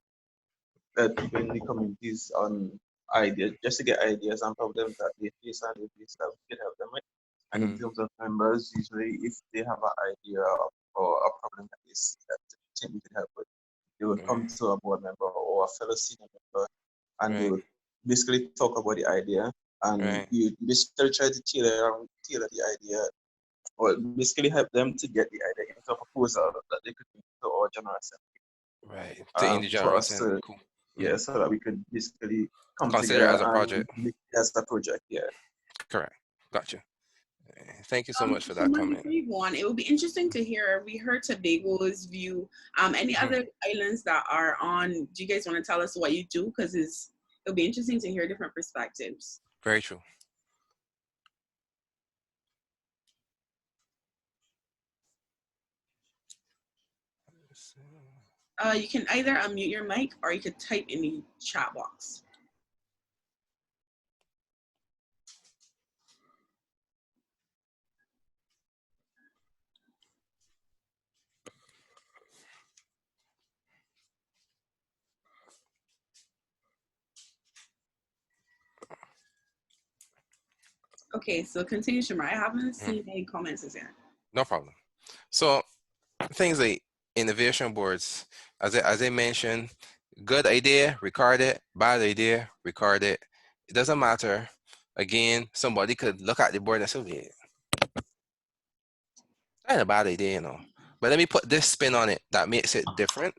people in the communities on ideas, just to get ideas and problems that they face and ways that we can help them with. And in terms of members, usually if they have an idea or a problem that they see that they think we can help with, they will come to a board member or a fellow senior member and they will basically talk about the idea, and you basically try to tailor the idea, or basically help them to get the idea into a proposal that they could bring to our general assembly. Right. To the general assembly. Cool. Yeah, so that we could basically come consider together as a project. As a project, yeah. Correct. Gotcha. Thank you so much for that comment. It would be interesting to hear. We heard Tobago's view. Any other islands that are on? Do you guys want to tell us what you do? Because it'll be interesting to hear different perspectives. Very true. You can either unmute your mic or you could type in the chat box. Okay, so continue, Shamar. I haven't seen any comments as yet. No problem. So things like innovation boards, as I mentioned, good idea, record it. Bad idea, record it. It doesn't matter. Again, somebody could look at the board and say, yeah, that's a bad idea, you know. But let me put this spin on it that makes it different.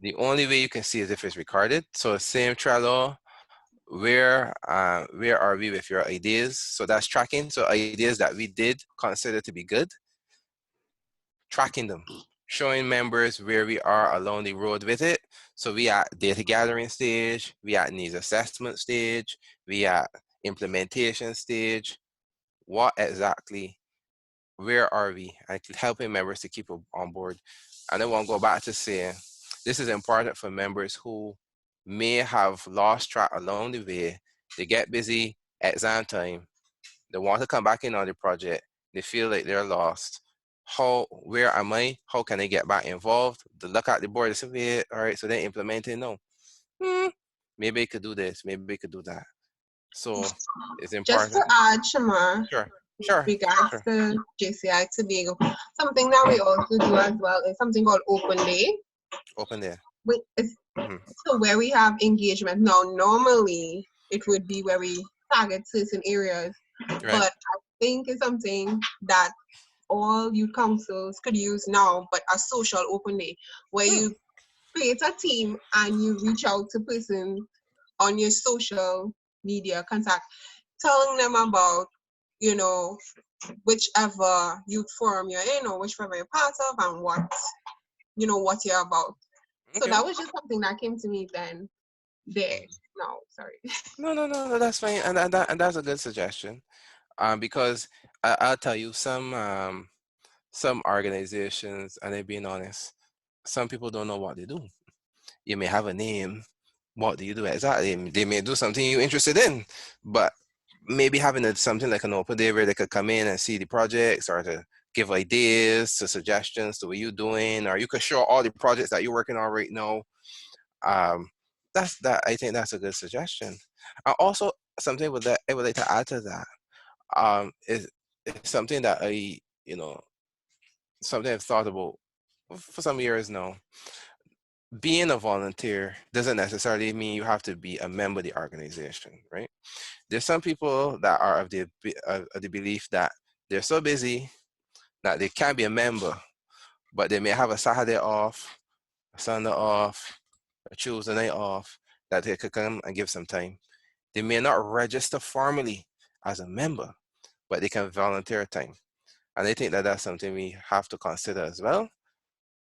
The only way you can see is if it's recorded. So same Trello, where are we with your ideas? So that's tracking. So ideas that we did consider to be good, tracking them, showing members where we are along the road with it. So we at data gathering stage, we at needs assessment stage, we at implementation stage. What exactly, where are we? And helping members to keep on board. And I want to go back to saying, this is important for members who may have lost track along the way. They get busy, exam time, they want to come back in on the project, they feel like they're lost. Where am I? How can I get back involved? To look at the board and say, all right, so they're implementing, no. Maybe I could do this, maybe I could do that. So it's important. Just to add, Shamar. Sure. regards to JCI Tobago. Something that we also do as well is something called Open Day. Open Day. So where we have engagement. Now, normally it would be where we target certain areas, but I think it's something that all youth councils could use now, but a social open day where you create a team and you reach out to persons on your social media contact, telling them about, you know, whichever youth forum you're in or whichever you're part of and what, you know, what you're about. So that was just something that came to me then. There. No, sorry. No, that's fine. And that's a good suggestion. Because I'll tell you, some organizations, and they're being honest, some people don't know what they do. You may have a name. What do you do exactly? They may do something you're interested in, but maybe having something like an open day where they could come in and see the projects or to give ideas to suggestions to what you're doing, or you could show all the projects that you're working on right now. I think that's a good suggestion. Also, something with that I would like to add to that is something that something I've thought about for some years now. Being a volunteer doesn't necessarily mean you have to be a member of the organization, right? There's some people that are of the belief that they're so busy that they can't be a member, but they may have a Saturday off, a Sunday off, a Tuesday night off that they could come and give some time. They may not register formally as a member, but they can volunteer time. And I think that that's something we have to consider as well.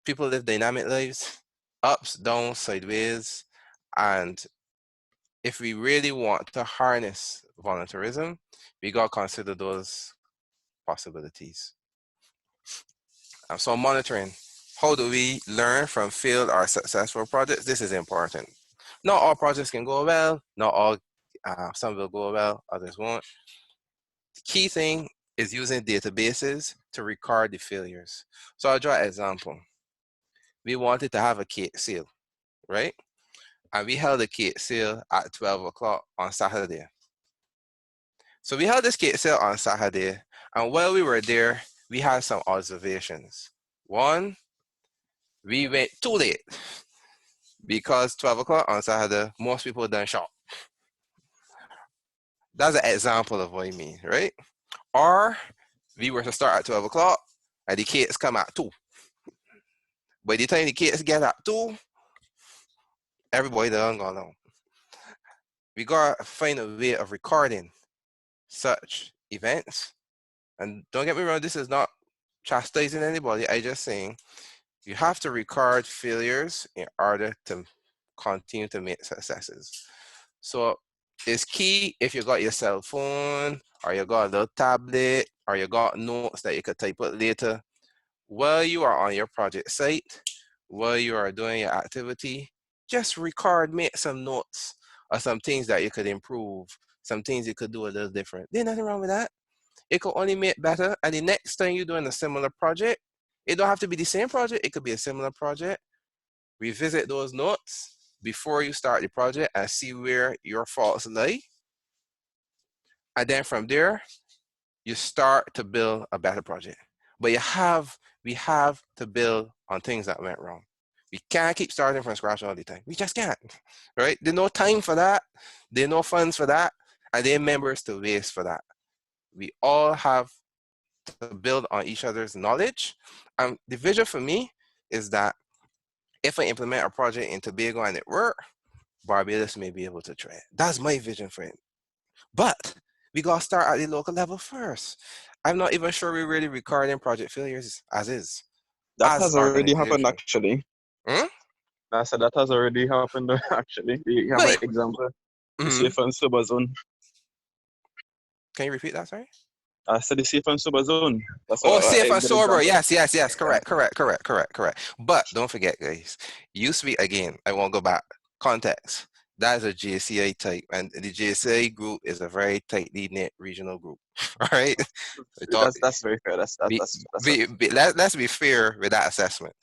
People live dynamic lives, ups, downs, sideways, and if we really want to harness volunteerism, we got to consider those possibilities. So monitoring, how do we learn from failed or successful projects? This is important. Not all projects can go well, not all, some will go well, others won't. The key thing is using databases to record the failures. So I'll draw an example. We wanted to have a cake sale, right? And we held a cake sale at 12 o'clock on Saturday. So we held this cake sale on Saturday, and while we were there, we had some observations. One, we went too late because 12 o'clock on Saturday, most people done shop. That's an example of what I mean, right? Or we were to start at 12 o'clock and the kids come at 2. By the time the kids get at 2, everybody done gone on. We gotta find a way of recording such events. And don't get me wrong, this is not chastising anybody. I just saying you have to record failures in order to continue to make successes. So it's key if you got your cell phone or you got a little tablet or you got notes that you could type out later. While you are on your project site, while you are doing your activity, just record, make some notes or some things that you could improve, some things you could do a little different. There's nothing wrong with that. It could only make better. And the next time you're doing a similar project, it don't have to be the same project. It could be a similar project. Revisit those notes before you start the project and see where your faults lie. And then from there, you start to build a better project. But we have to build on things that went wrong. We can't keep starting from scratch all the time. We just can't, right? There's no time for that. There's no funds for that. And there are members to waste for that. We all have to build on each other's knowledge. The vision for me is that if I implement a project in Tobago and it works, Barbados may be able to try it. That's my vision for it. But we gotta start at the local level first. I'm not even sure we're really recording project failures as is. That has already happened, actually. I said that has already happened, actually. You have an example. Safe and sober zone. Can you repeat that, sorry? I said the safe and sober zone. Safe and sober. Yes. Correct. But don't forget, guys, you speak again. I won't go back. Context. That is a JCI type, and the JCI group is a very tightly knit regional group. All right. That's very fair. Let's be fair with that assessment.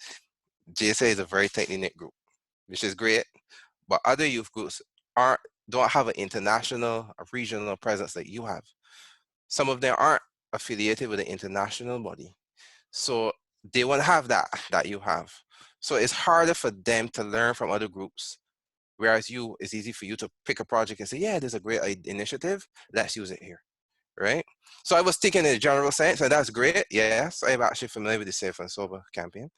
JCI is a very tightly knit group, which is great. But other youth groups don't have an international, a regional presence that you have. Some of them aren't affiliated with an international body. So they won't have that you have. So it's harder for them to learn from other groups. Whereas it's easy for you to pick a project and say, yeah, there's a great initiative. Let's use it here, right? So I was thinking in a general sense, and that's great. Yes, I'm actually familiar with the Safe and Sober campaign.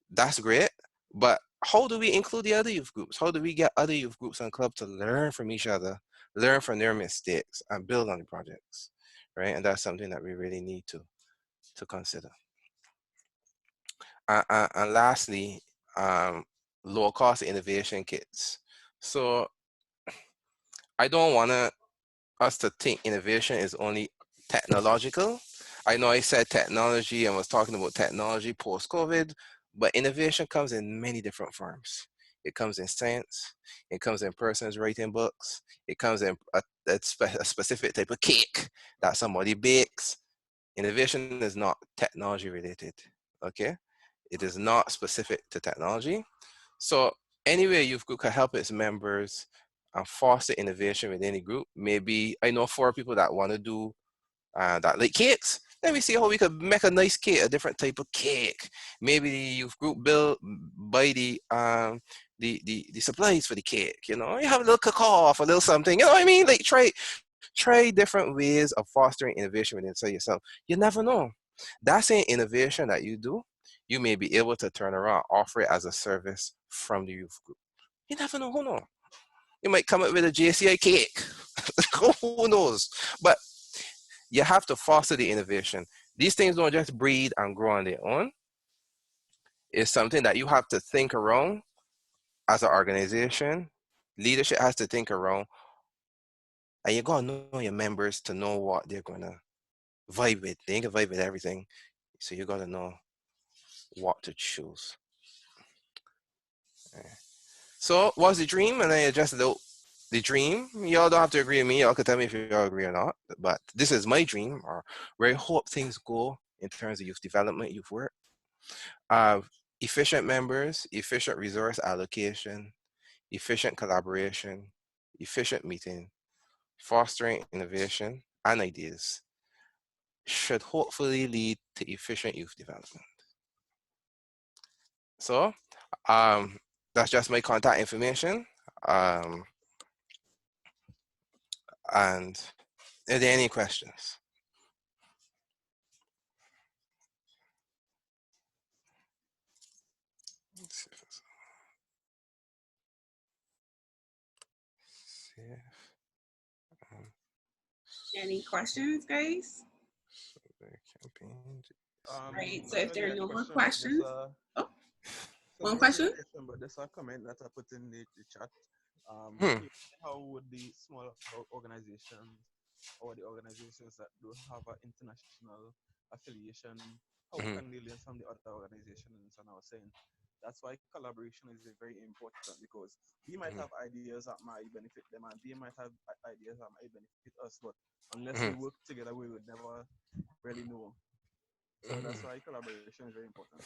That's great. But how do we include the other youth groups? How do we get other youth groups and clubs to learn from each other, learn from their mistakes, and build on the projects, right? And that's something that we really need to consider. And lastly, low cost innovation kits. So I don't want us to think innovation is only technological. I know I said technology and was talking about technology post-COVID, but innovation comes in many different forms. It comes in science, it comes in persons writing books, it comes in a specific type of cake that somebody bakes. Innovation is not technology related, okay? It is not specific to technology. So anyway, youth group can help its members and foster innovation within the group. Maybe I know 4 people that want to do that like cakes. Let me see how we could make a nice cake, a different type of cake. Maybe the youth group buy the supplies for the cake. You know, you have a little cook-off, a little something. You know what I mean? Like try different ways of fostering innovation within yourself. You never know. That same innovation that you do, you may be able to turn around, offer it as a service from the youth group. You never know. Who knows? You might come up with a JCI cake. Who knows? But you have to foster the innovation. These things don't just breed and grow on their own. It's something that you have to think around as an organization. Leadership has to think around. And you got to know your members to know what they're going to vibe with. They ain't going to vibe with everything. So you got to know what to choose. So what's the dream? And I adjusted the dream. Y'all don't have to agree with me. Y'all can tell me if y'all agree or not. But this is my dream, or where I hope things go in terms of youth development, youth work. Efficient members, efficient resource allocation, efficient collaboration, efficient meeting, fostering innovation and ideas should hopefully lead to efficient youth development. So that's just my contact information. And are there any questions? Any questions, guys? Right, so if there are no more questions. Oh, one question? But there's a comment that I put in the chat. How would the small organizations or the organizations that do have an international affiliation, how can they learn from the other organizations? And I was saying, that's why collaboration is very important, because we might have ideas that might benefit them and they might have ideas that might benefit us, but unless we work together, we would never really know. So that's why collaboration is very important.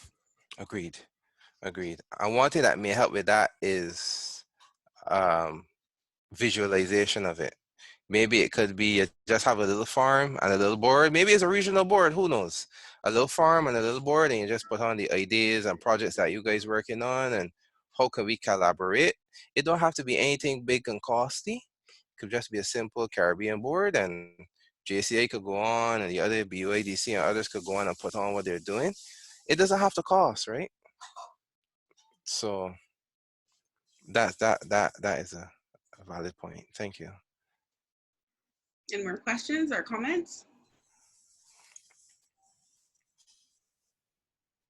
Agreed. And one thing that may help with that is visualization of it. Maybe it could be you just have a little farm and a little board. Maybe it's a regional board, who knows? A little farm and a little board, and you just put on the ideas and projects that you guys working on and how can we collaborate. It don't have to be anything big and costly. It could just be a simple Caribbean board, and JCA could go on and the other BUIDC and others could go on and put on what they're doing. It doesn't have to cost, right? So that is a valid point. Thank you. Any more questions or comments?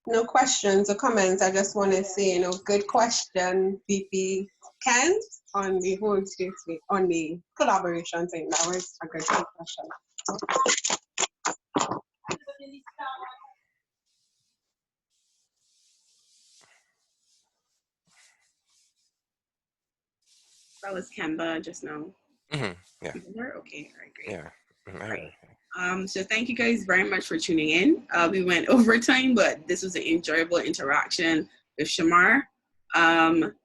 No questions or comments. I just want to say, good question, VP Kent, on the whole on the collaboration thing. That was a good question. That was Kemba just now. Yeah. Okay, all right, great. Yeah. Right. So thank you guys very much for tuning in. We went over time, but this was an enjoyable interaction with Shamar.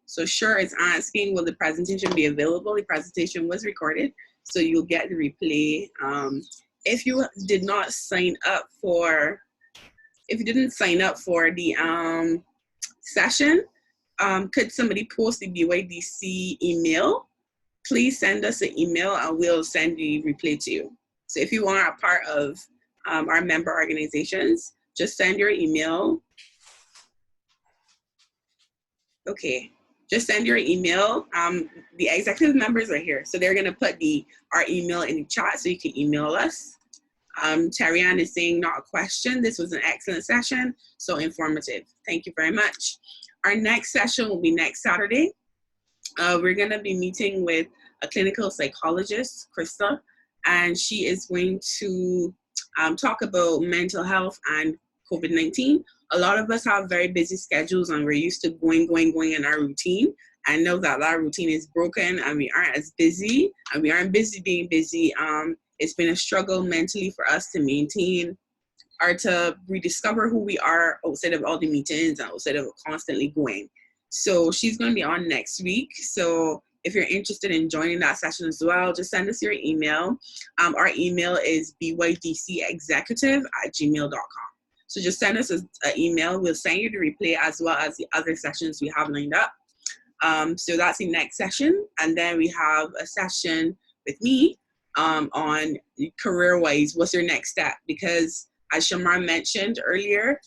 So Sure is asking, will the presentation be available? The presentation was recorded, so you'll get the replay if you did not sign up for, if you didn't sign up for the session, could somebody post the BYDC email? Please send us an email and we'll send the replay to you. So if you are a part of our member organizations, just send your email. Okay, just send your email. The executive members are here, so they're gonna put our email in the chat so you can email us. Terry Ann is saying, not a question. This was an excellent session, so informative. Thank you very much. Our next session will be next Saturday. We're gonna be meeting with a clinical psychologist, Krista, and she is going to talk about mental health and COVID-19. A lot of us have very busy schedules and we're used to going in our routine. I know that routine is broken and we aren't as busy and we aren't busy being busy. It's been a struggle mentally for us to maintain or to rediscover who we are outside of all the meetings and outside of constantly going. So she's going to be on next week. So if you're interested in joining that session as well, just send us your email. Our email is bydcexecutive@gmail.com. So just send us an email. We'll send you the replay as well as the other sessions we have lined up. So that's the next session. And then we have a session with me on career-wise, what's your next step? Because as Shamar mentioned earlier,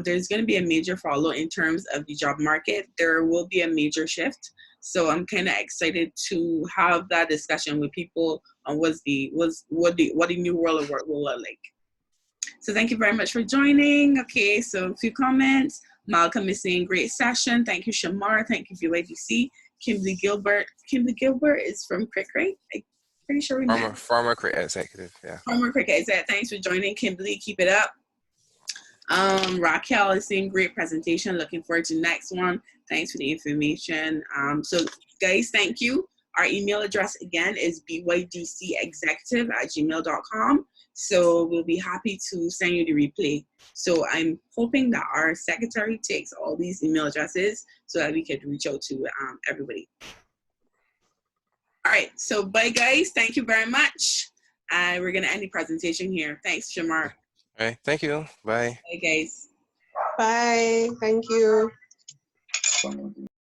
there's going to be a major follow in terms of the job market. There will be a major shift. So I'm kind of excited to have that discussion with people on what the new world of work will look like. So thank you very much for joining. Okay, so a few comments. Malcolm is saying, great session. Thank you, Shamar. Thank you, BYDC. Kimberly Gilbert. Kimberly Gilbert is from Crick, right? I'm pretty sure we met. Former Crick executive, yeah. Former Crick executive. Thanks for joining, Kimberly. Keep it up. Raquel is saying, great presentation. Looking forward to the next one. Thanks for the information. So guys, thank you. Our email address again is bydcexecutive@gmail.com. So we'll be happy to send you the replay. So I'm hoping that our secretary takes all these email addresses so that we can reach out to everybody. All right, so bye guys. Thank you very much. We're gonna end the presentation here. Thanks, Shamar. All right, thank you. Bye. Bye guys. Bye. Thank you.